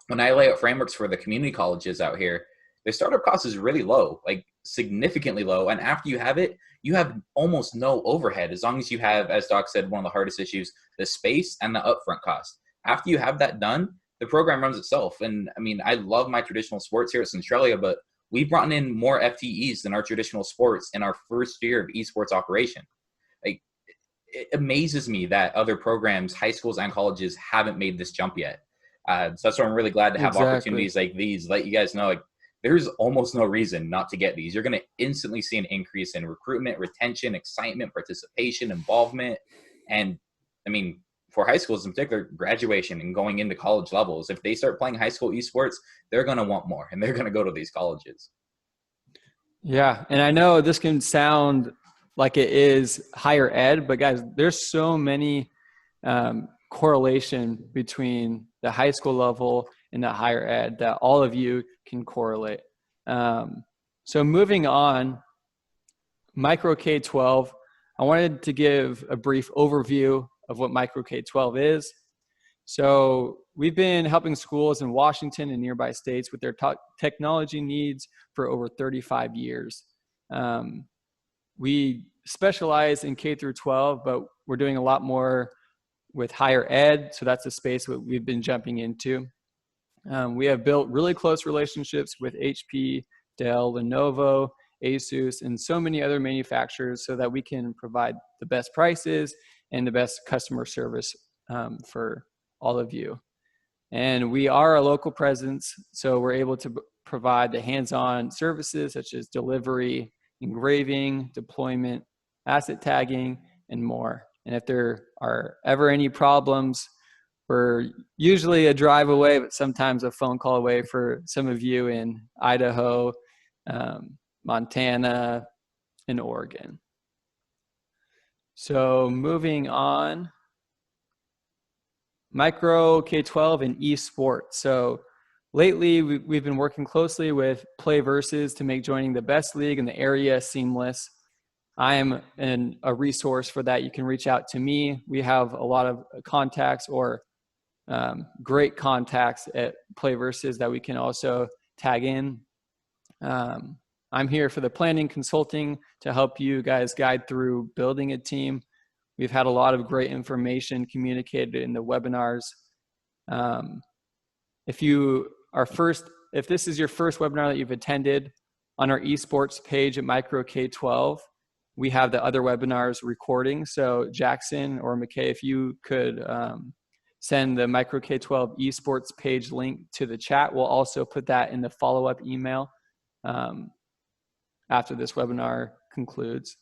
when I lay out frameworks for the community colleges out here, the startup cost is really low, like significantly low. And after you have it, you have almost no overhead, as long as you have, as Doc said, one of the hardest issues, the space and the upfront cost. After you have that done, the program runs itself. And I mean, I love my traditional sports here at Centralia, but we've brought in more FTEs than our traditional sports in our first year of esports operation. Like, it amazes me that other programs, high schools and colleges, haven't made this jump yet. So that's why I'm really glad to have opportunities like these, let you guys know, like, there's almost no reason not to get these. You're going to instantly see an increase in recruitment, retention, excitement, participation, involvement. And I mean, for high schools in particular, graduation and going into college levels, if they start playing high school esports, they're going to want more and they're going to go to these colleges. Yeah. And I know this can sound like it is higher ed, but guys, there's so many correlation between the high school level and the higher ed that all of you can correlate. So moving on, Micro K-12, I wanted to give a brief overview of what Micro K-12 is. So we've been helping schools in Washington and nearby states with their technology needs for over 35 years. We specialize in K through 12, but we're doing a lot more with higher ed. So that's a space that we've been jumping into. We have built really close relationships with HP, Dell, Lenovo, Asus, and so many other manufacturers so that we can provide the best prices and the best customer service for all of you. And we are a local presence, so we're able to provide the hands-on services such as delivery, engraving, deployment, asset tagging, and more. And if there are ever any problems, we're usually a drive away, but sometimes a phone call away for some of you in Idaho, Montana, and Oregon. So moving on, Micro K-12 and esports. So lately we've been working closely with Play Versus to make joining the best league in the area seamless. I am a resource for that. You can reach out to me. We have a lot of contacts or great contacts at Play Versus that we can also tag in. I'm here for the planning consulting to help you guys guide through building a team. We've had a lot of great information communicated in the webinars. If this is your first webinar that you've attended, on our esports page at Micro K-12, we have the other webinars recording. So Jackson or McKay, if you could send the Micro K-12 esports page link to the chat, we'll also put that in the follow-up email after this webinar concludes.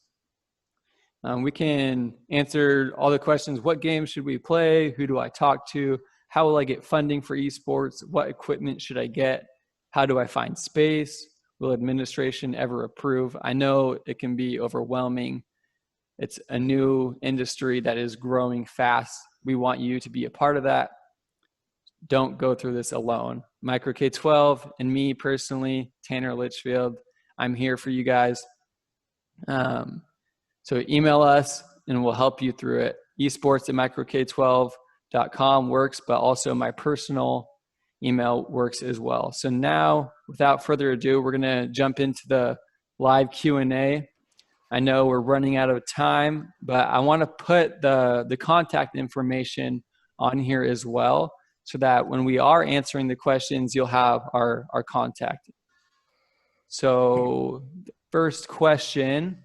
We can answer all the questions. What games should we play? Who do I talk to? How will I get funding for esports? What equipment should I get? How do I find space? Will administration ever approve? I know it can be overwhelming. It's a new industry that is growing fast. We want you to be a part of that. Don't go through this alone. Micro K-12 and me personally, Tanner Litchfield, I'm here for you guys. So email us and we'll help you through it. esports@microk12.com works, but also my personal email works as well. So now, without further ado, we're going to jump into the live Q&A. I know we're running out of time, but I want to put the contact information on here as well, so that when we are answering the questions, you'll have our contact. So the first question,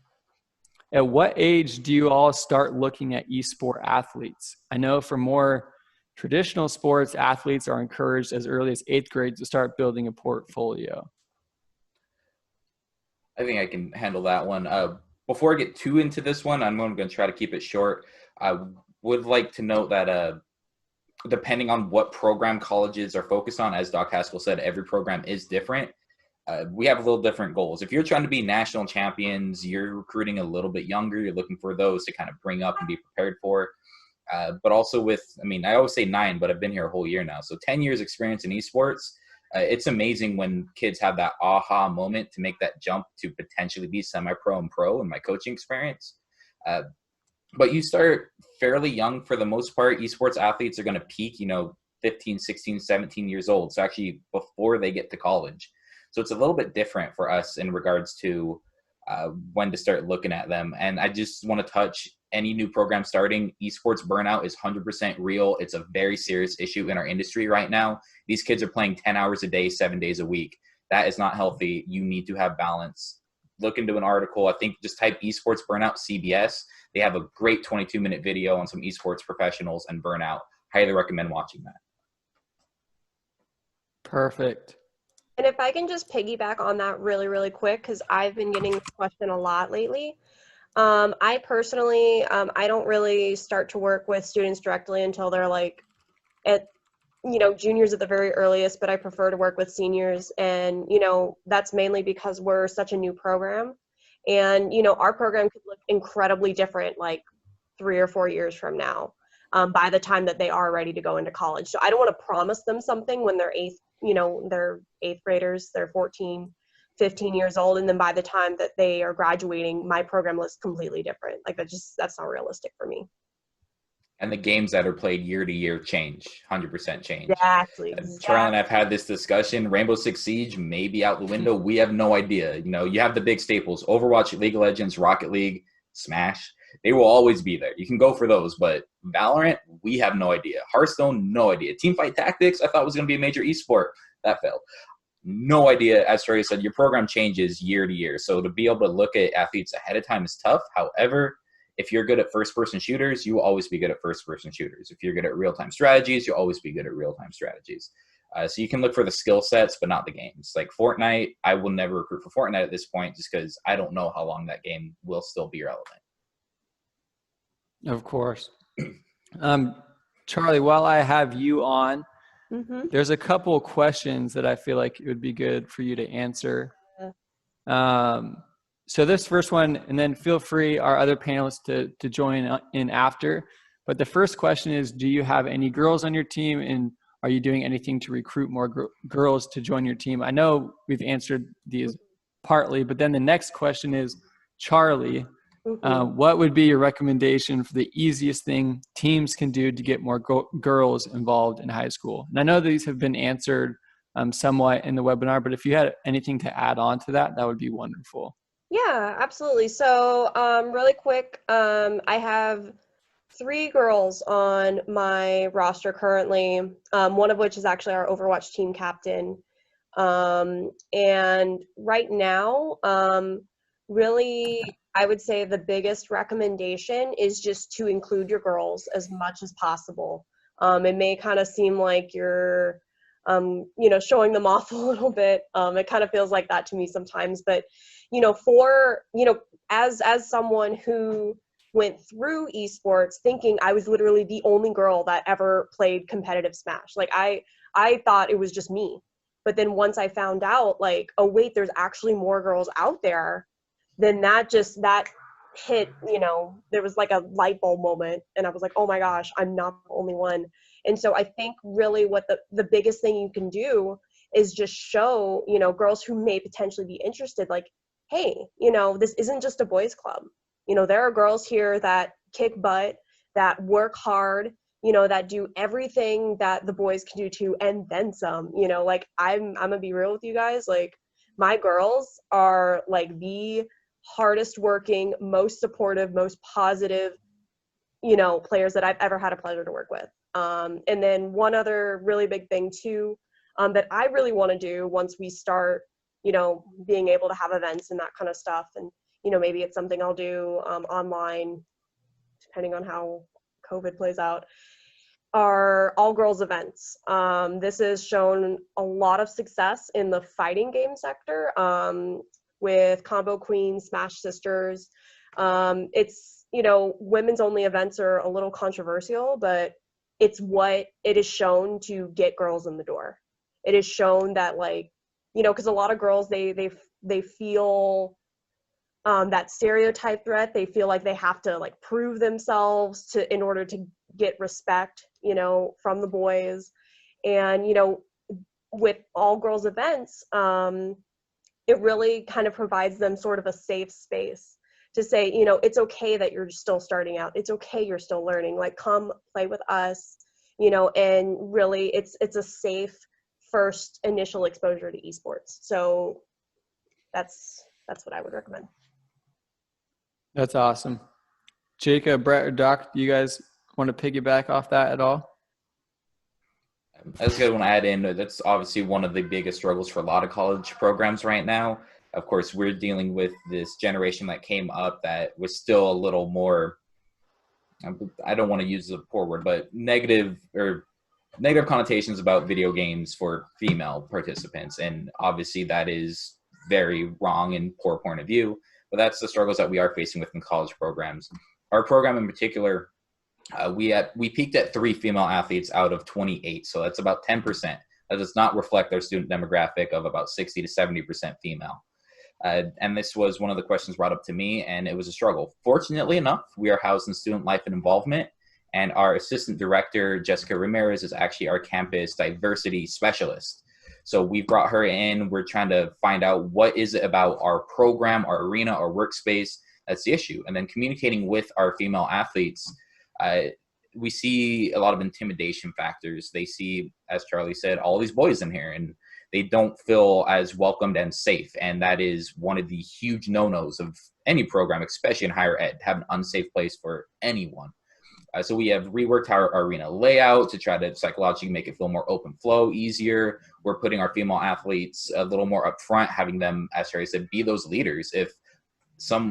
at what age do you all start looking at esport athletes? I know for more traditional sports, athletes are encouraged as early as 8th grade to start building a portfolio. I think I can handle that one. Before I get too into this one, I'm going to try to keep it short. I would like to note that depending on what program colleges are focused on, as Doc Haskell said, every program is different. We have a little different goals. If you're trying to be national champions, you're recruiting a little bit younger. You're looking for those to kind of bring up and be prepared for. But also with, I always say 9, but I've been here a whole year now. So 10 years experience in esports. It's amazing when kids have that aha moment to make that jump to potentially be semi-pro and pro in my coaching experience. But you start fairly young for the most part. Esports athletes are going to peak, 15, 16, 17 years old. So actually before they get to college. So it's a little bit different for us in regards to when to start looking at them. And I just want to touch any new program starting. Esports burnout is 100% real. It's a very serious issue in our industry right now. These kids are playing 10 hours a day, 7 days a week. That is not healthy. You need to have balance. Look into an article. I think just type esports burnout CBS. They have a great 22-minute video on some esports professionals and burnout. Highly recommend watching that. Perfect. And if I can just piggyback on that really, really quick, because I've been getting this question a lot lately. I personally, I don't really start to work with students directly until they're like at, juniors at the very earliest, but I prefer to work with seniors. And, that's mainly because we're such a new program. And, our program could look incredibly different like 3 or 4 years from now, by the time that they are ready to go into college. So I don't want to promise them something when they're they're 8th graders, they're 14, 15 years old. And then by the time that they are graduating, my program looks completely different. Like that's not realistic for me. And the games that are played year to year change, 100% change. Exactly. Charlie and I've had this discussion. Rainbow Six Siege may be out the window. We have no idea. You have the big staples: Overwatch, League of Legends, Rocket League, Smash. They will always be there. You can go for those. But Valorant, we have no idea. Hearthstone, no idea. Teamfight Tactics, I thought was going to be a major esport. That failed. No idea. As Charlie said, your program changes year to year. So to be able to look at athletes ahead of time is tough. However, if you're good at first-person shooters, you will always be good at first-person shooters. If you're good at real-time strategies, you'll always be good at real-time strategies. So you can look for the skill sets, but not the games. Like Fortnite, I will never recruit for Fortnite at this point just because I don't know how long that game will still be relevant. Of course. Charlie, while I have you on, there's a couple of questions that I feel like it would be good for you to answer. So this first one, and then feel free, our other panelists, to join in after. But the first question is, do you have any girls on your team, and are you doing anything to recruit more girls to join your team? I know we've answered these partly, but then the next question is, Charlie, what would be your recommendation for the easiest thing teams can do to get more girls involved in high school? And I know these have been answered somewhat in the webinar, but if you had anything to add on to that, that would be wonderful. Yeah, absolutely. So really quick, I have 3 girls on my roster currently, one of which is actually our Overwatch team captain. And right now, really, I would say the biggest recommendation is just to include your girls as much as possible. It may kind of seem like you're, showing them off a little bit. It kind of feels like that to me sometimes, but, as someone who went through esports thinking I was literally the only girl that ever played competitive Smash. Like I thought it was just me. But then once I found out, like, oh wait, there's actually more girls out there, then that hit, you know, there was like a light bulb moment, and I was like, oh my gosh, I'm not the only one. And so I think really what the biggest thing you can do is just show, you know, girls who may potentially be interested, like, hey, you know, this isn't just a boys club. You know, there are girls here that kick butt, that work hard, you know, that do everything that the boys can do too, and then some. You know, like, I'm gonna be real with you guys, like, my girls are like the hardest working, most supportive, most positive, you know, players that I've ever had a pleasure to work with. And then one other really big thing too, that I really want to do once we start, you know, being able to have events and that kind of stuff, and, you know, maybe it's something I'll do online, depending on how COVID plays out, are all girls events. This has shown a lot of success in the fighting game sector, with Combo Queens, Smash Sisters. It's, you know, women's only events are a little controversial, but it's what it is shown to get girls in the door. It is shown that, like, you know, because a lot of girls, they feel that stereotype threat. They feel like they have to, like, prove themselves in order to get respect, you know, from the boys. And, you know, with all girls events, it really kind of provides them sort of a safe space to say, you know, it's okay that you're still starting out. It's okay you're still learning. Like, come play with us, you know, and really it's a safe first initial exposure to esports. So that's what I would recommend. That's awesome. Jacob, Brett, or Doc, do you guys want to piggyback off that at all? I was going to add in, that's obviously one of the biggest struggles for a lot of college programs right now. Of course, we're dealing with this generation that came up that was still a little more, I don't want to use the poor word, but negative connotations about video games for female participants. And obviously that is very wrong and poor point of view, but that's the struggles that we are facing within college programs. Our program in particular, we peaked at 3 female athletes out of 28, so that's about 10%. That does not reflect our student demographic of about 60 to 70% female. And this was one of the questions brought up to me, and it was a struggle. Fortunately enough, we are housed in student life and involvement, and our assistant director, Jessica Ramirez, is actually our campus diversity specialist. So we brought her in. We're trying to find out what is it about our program, our arena, our workspace that's the issue, and then communicating with our female athletes. We see a lot of intimidation factors. They see, as Charlie said, all these boys in here, and they don't feel as welcomed and safe. And that is one of the huge no-nos of any program, especially in higher ed, have an unsafe place for anyone. So we have reworked our arena layout to try to psychologically make it feel more open flow, easier. We're putting our female athletes a little more up front, having them, as Charlie said, be those leaders. If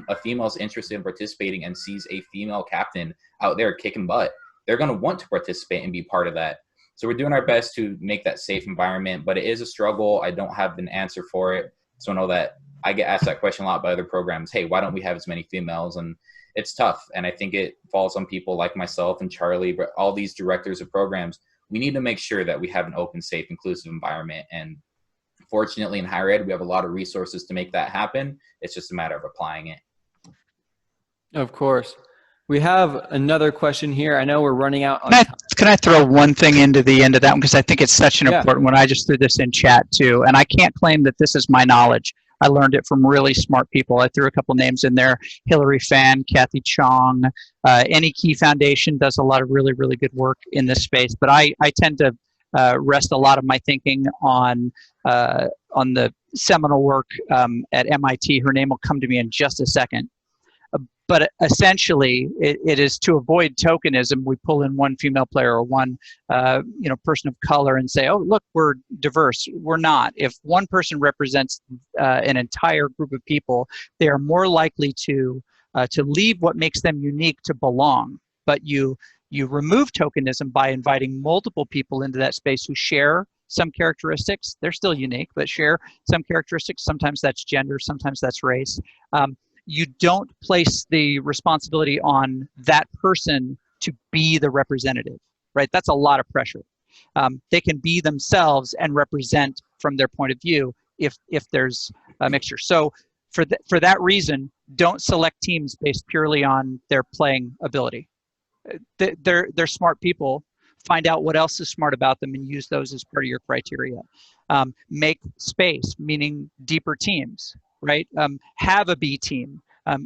a female is interested in participating and sees a female captain out there kicking butt, they're going to want to participate and be part of that. So we're doing our best to make that safe environment, but it is a struggle. I don't have an answer for it. So I know that I get asked that question a lot by other programs. Hey, why don't we have as many females? And it's tough. And I think it falls on people like myself and Charlie, but all these directors of programs. We need to make sure that we have an open, safe, inclusive environment. And fortunately, in higher ed, we have a lot of resources to make that happen. It's just a matter of applying it. Of course. We have another question here. I know we're running out on time. Can I throw one thing into the end of that one? Because I think it's such an important one. I just threw this in chat too. And I can't claim that this is my knowledge. I learned it from really smart people. I threw a couple names in there. Hillary Fan, Kathy Chong, Any Key Foundation does a lot of really, really good work in this space. But I tend to rest a lot of my thinking on the seminal work at MIT. Her name will come to me in just a second. But essentially, it is to avoid tokenism. We pull in one female player or one person of color and say, oh, look, we're diverse. We're not. If one person represents an entire group of people, they are more likely to leave what makes them unique to belong. But you remove tokenism by inviting multiple people into that space who share some characteristics. They're still unique, but share some characteristics. Sometimes that's gender, sometimes that's race. you don't place the responsibility on that person to be the representative, right? That's a lot of pressure. They can be themselves and represent from their point of view if there's a mixture. So for that reason, don't select teams based purely on their playing ability. They're smart people. Find out what else is smart about them and use those as part of your criteria. Make space, meaning deeper teams, right? Have a B team,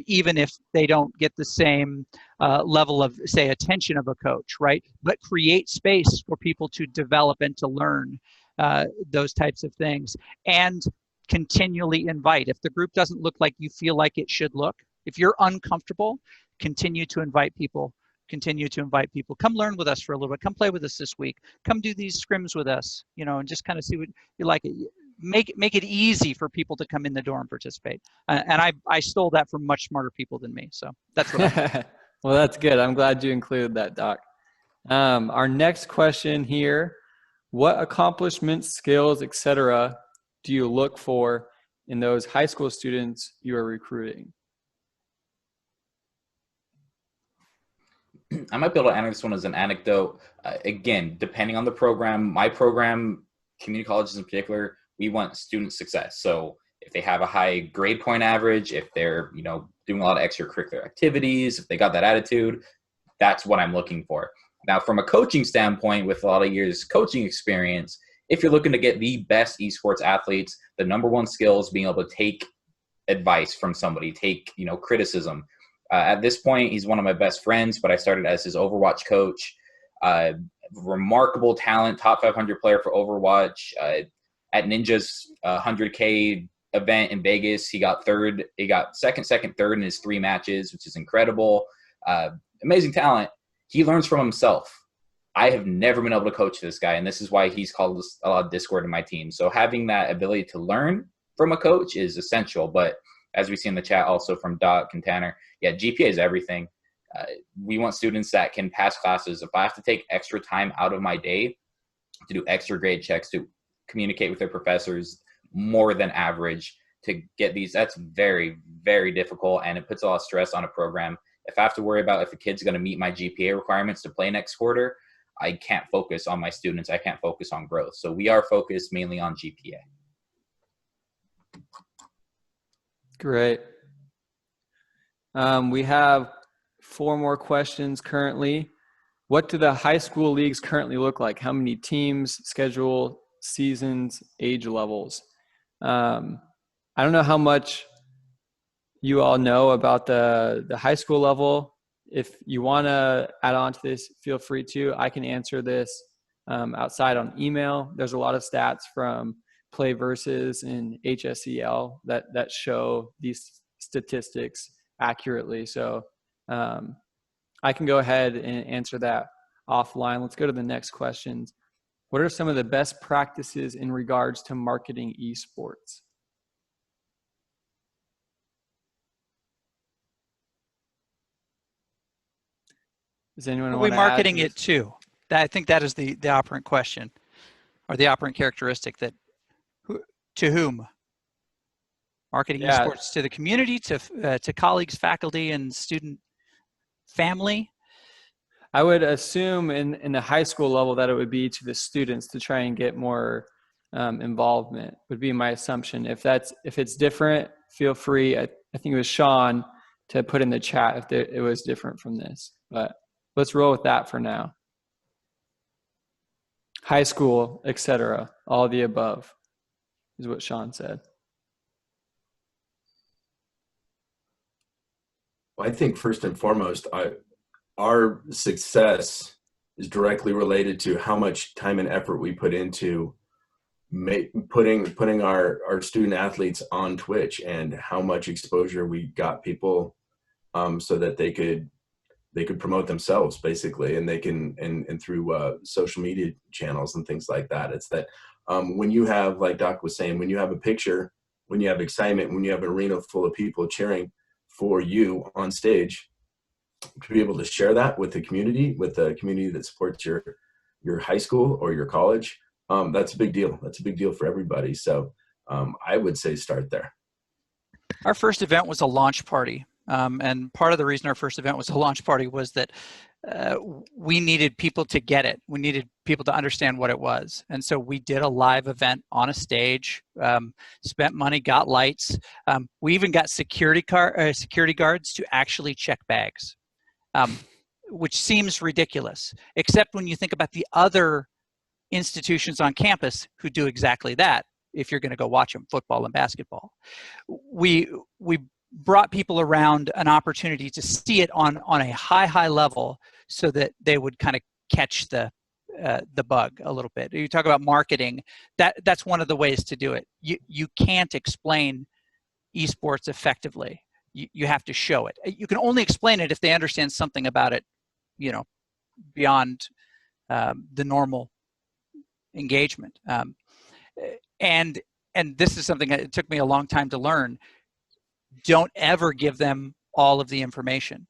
even if they don't get the same level of, say, attention of a coach, right? But create space for people to develop and to learn those types of things. And continually invite. If the group doesn't look like you feel like it should look, if you're uncomfortable, continue to invite people. Come learn with us for a little bit. Come play with us this week. Come do these scrims with us, and just kind of see what you like. Make it easy for people to come in the door and participate. And I stole that from much smarter people than me. So that's what I Well, that's good. I'm glad you included that, Doc. Our next question here, what accomplishments, skills, etc. do you look for in those high school students you are recruiting? I might be able to answer this one as an anecdote. Again, depending on the program, my program, community colleges in particular, we want student success. So if they have a high grade point average, if they're doing a lot of extracurricular activities, if they got that attitude, that's what I'm looking for. Now, from a coaching standpoint, with a lot of years coaching experience, if you're looking to get the best esports athletes, the number one skill is being able to take advice from somebody, take criticism. At this point, he's one of my best friends, but I started as his Overwatch coach. Remarkable talent, top 500 player for Overwatch. At Ninja's 100K event in Vegas, he got third. He got second, third in his 3 matches, which is incredible. Amazing talent. He learns from himself. I have never been able to coach this guy, and this is why he's called a lot of discord in my team. So having that ability to learn from a coach is essential. But as we see in the chat also from Doc and Tanner, yeah, GPA is everything. We want students that can pass classes. If I have to take extra time out of my day to do extra grade checks, to communicate with their professors more than average, to get these, that's very, very difficult, and it puts a lot of stress on a program. If I have to worry about if a kid's going to meet my GPA requirements to play next quarter, I can't focus on my students. I can't focus on growth. So we are focused mainly on GPA. Great. We have 4 more questions currently. What do the high school leagues currently look like? How many teams, schedule, seasons, age levels? I don't know how much you all know about the high school level. If you want to add on to this, feel free to. I can answer this outside on email. There's a lot of stats from Play Versus and HSEL that show these statistics accurately. So I can go ahead and answer that offline. Let's go to the next questions. What are some of the best practices in regards to marketing esports? Does anyone want to add to this? Are we marketing it too? I think that is the operant question, or the operant characteristic. That to whom? Marketing esports to the community, to colleagues, faculty, and student family? I would assume in the high school level that it would be to the students to try and get more involvement, would be my assumption. If it's different, feel free. I think it was Sean to put in the chat if it was different from this, but let's roll with that for now. High school, etc., all the above is what Sean said. I think first and foremost, our success is directly related to how much time and effort we put into putting our student athletes on Twitch, and how much exposure we got people so that they could promote themselves basically, and they can and through social media channels and things like that. It's that when you have, like Doc was saying, when you have a picture, when you have excitement, when you have an arena full of people cheering for you on stage, to be able to share that with the community that supports your high school or your college, that's a big deal. That's a big deal for everybody. So I would say start there. Our first event was a launch party. And part of the reason our first event was a launch party was that we needed people to get it. We needed people to understand what it was. And so we did a live event on a stage, spent money, got lights. We even got security guards to actually check bags, which seems ridiculous, except when you think about the other institutions on campus who do exactly that. If you're going to go watch them, football and basketball, we brought people around an opportunity to see it on a high level, so that they would kind of catch the bug a little bit. You talk about marketing. That's one of the ways to do it. You can't explain esports effectively. You have to show it. You can only explain it if they understand something about it, beyond the normal engagement. And this is something that it took me a long time to learn. Don't ever give them all of the information.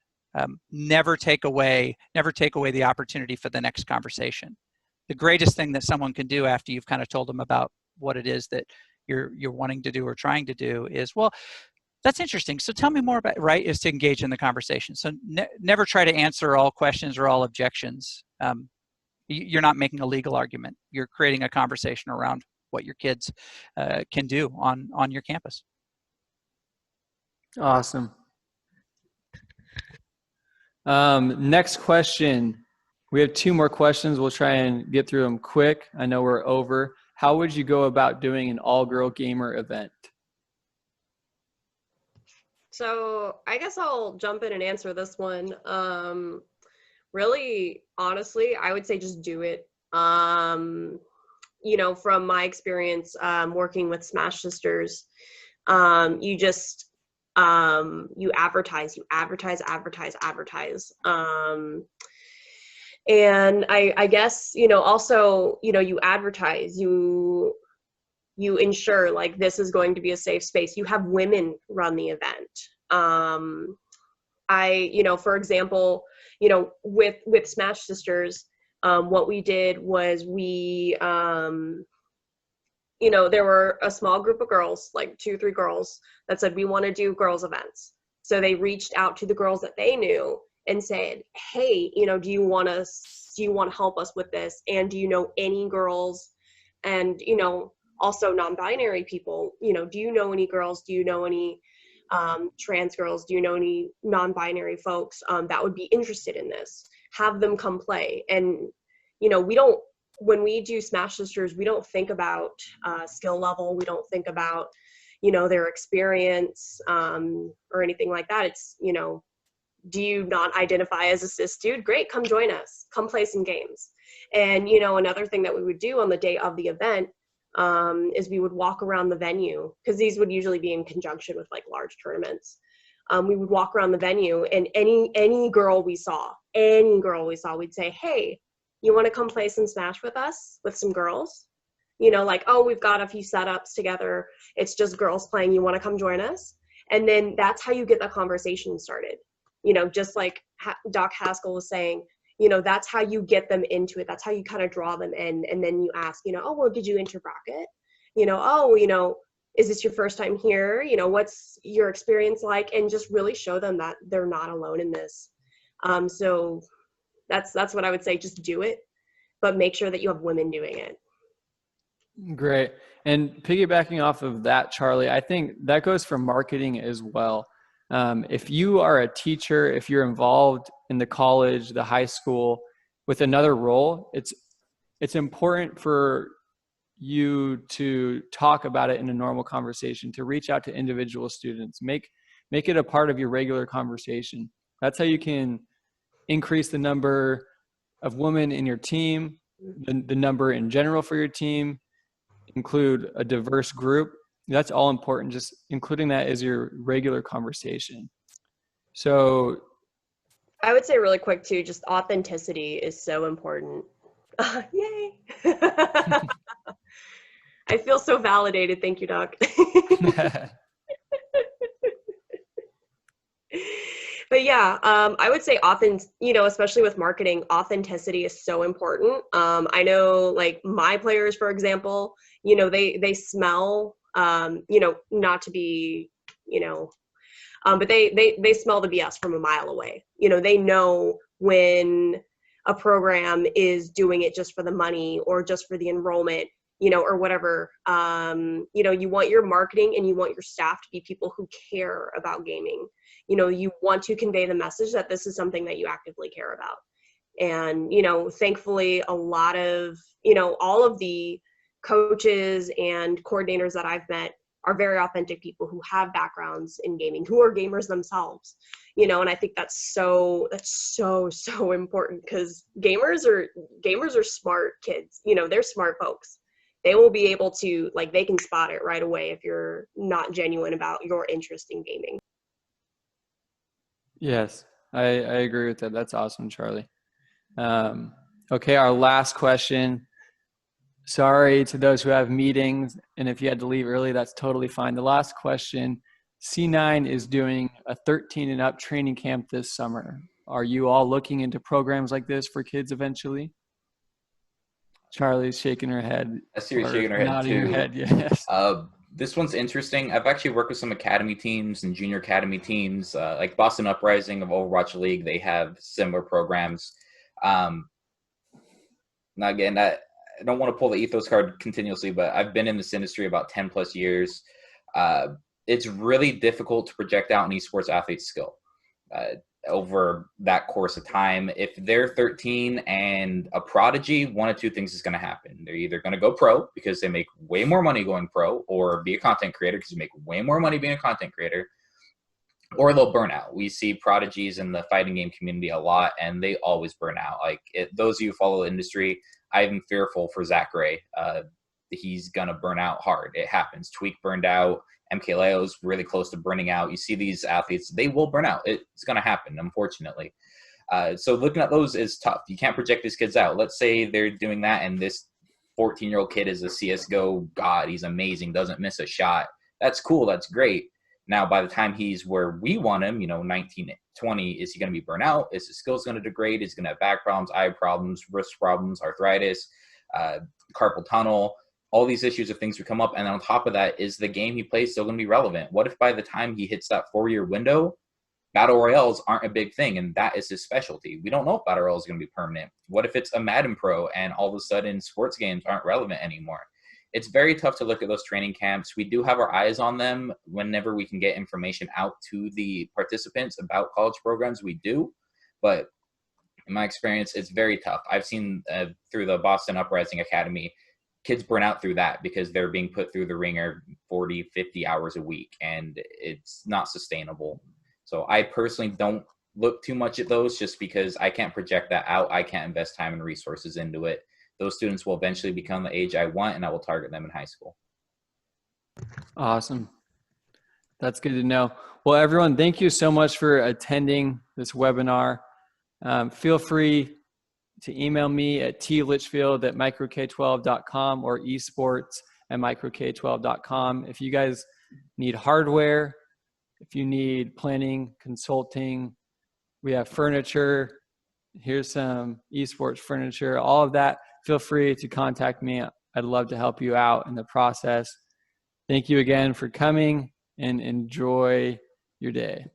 Never take away the opportunity for the next conversation. The greatest thing that someone can do after you've kind of told them about what it is that you're wanting to do or trying to do is, well, that's interesting. So tell me more about it, right? Is to engage in the conversation. So never try to answer all questions or all objections. You're not making a legal argument. You're creating a conversation around what your kids can do on your campus. Awesome. Next question. We have 2 more questions. We'll try and get through them quick. I know we're over. How would you go about doing an all-girl gamer event? So I guess I'll jump in and answer this one. Really, honestly, I would say just do it. From my experience working with Smash Sisters, you just you advertise. And I guess, also, you advertise, you ensure like this is going to be a safe space. You have women run the event. For example, with Smash Sisters, what we did was we, there were a small group of girls, like 2-3 girls, that said, we want to do girls events. So they reached out to the girls that they knew and said, hey, do you want to help us with this? And do you know any girls? And, also non-binary people, do you know any girls? Do you know any trans girls? Do you know any non-binary folks that would be interested in this? Have them come play. And, when we do Smash Sisters, we don't think about skill level. We don't think about, their experience or anything like that. It's, do you not identify as a cis dude? Great, come join us. Come play some games. And, another thing that we would do on the day of the event is we would walk around the venue, because these would usually be in conjunction with like large tournaments. We would walk around the venue, and any girl we saw, we'd say, hey, you want to come play some Smash with us, with some girls? Like, oh, we've got a few setups together. It's just girls playing. You want to come join us? And then that's how you get the conversation started. Just like Doc Haskell was saying, that's how you get them into it. That's how you kind of draw them in. And then you ask, oh, well, did you enter bracket? Is this your first time here? What's your experience like? And just really show them that they're not alone in this. So that's what I would say. Just do it, but make sure that you have women doing it. Great. And piggybacking off of that, Charlie, I think that goes for marketing as well. If you are a teacher, if you're involved in the college, the high school with another role, it's important for you to talk about it in a normal conversation, to reach out to individual students, make it a part of your regular conversation. That's how you can increase the number of women in your team, the number in general for your team, include a diverse group. That's all important, just including that as your regular conversation. So I would say really quick too, just authenticity is so important. Yay. I feel so validated. Thank you, Doc. But yeah, I would say especially with marketing, authenticity is so important. I know like my players, for example, they smell, not to be But they smell the BS from a mile away. They know when a program is doing it just for the money or just for the enrollment, or whatever. You want your marketing and you want your staff to be people who care about gaming. You want to convey the message that this is something that you actively care about. And, thankfully, a lot of, all of the coaches and coordinators that I've met are very authentic people who have backgrounds in gaming, who are gamers themselves, and I think that's so important, because gamers are smart kids. They're smart folks. They will be able to, they can spot it right away if you're not genuine about your interest in gaming. Yes, I agree with that. That's awesome, Charlie. Okay, our last question. Sorry to those who have meetings, and if you had to leave early, that's totally fine. The last question, C9 is doing a 13 and up training camp this summer. Are you all looking into programs like this for kids eventually? Charlie's shaking her head. I see her shaking her head nodding too. her head, yes. This one's interesting. I've actually worked with some academy teams and junior academy teams, like Boston Uprising of Overwatch League. They have similar programs. Now again, I don't want to pull the ethos card continuously, but I've been in this industry about 10 plus years. It's really difficult to project out an esports athlete's skill over that course of time. If they're 13 and a prodigy, one of two things is going to happen. They're either going to go pro because they make way more money going pro, or be a content creator because you make way more money being a content creator, or they'll burn out. We see prodigies in the fighting game community a lot, and they always burn out. Those of you who follow the industry, I'm fearful for Zach Gray. He's going to burn out hard. It happens. Tweak burned out. MKLeo's really close to burning out. You see these athletes, they will burn out. It's going to happen, unfortunately. So looking at those is tough. You can't project these kids out. Let's say they're doing that and this 14-year-old kid is a CSGO god. He's amazing, doesn't miss a shot. That's cool. That's great. Now, by the time he's where we want him, 19, 20, is he going to be burnt out? Is his skills going to degrade? Is he going to have back problems, eye problems, wrist problems, arthritis, carpal tunnel? All these issues of things would come up. And on top of that, is the game he plays still going to be relevant? What if by the time he hits that 4-year window, battle royales aren't a big thing and that is his specialty? We don't know if battle royale is going to be permanent. What if it's a Madden Pro and all of a sudden sports games aren't relevant anymore? It's very tough to look at those training camps. We do have our eyes on them whenever we can get information out to the participants about college programs. We do, but in my experience, it's very tough. I've seen through the Boston Uprising Academy, kids burn out through that because they're being put through the ringer 40, 50 hours a week, and it's not sustainable. So I personally don't look too much at those just because I can't project that out. I can't invest time and resources into it. Those students will eventually become the age I want, and I will target them in high school. Awesome. That's good to know. Well, everyone, thank you so much for attending this webinar. Feel free to email me at tlitchfield@microk12.com or esports@microk12.com. If you guys need hardware, if you need planning, consulting, we have furniture. Here's some esports furniture, all of that. Feel free to contact me. I'd love to help you out in the process. Thank you again for coming, and enjoy your day.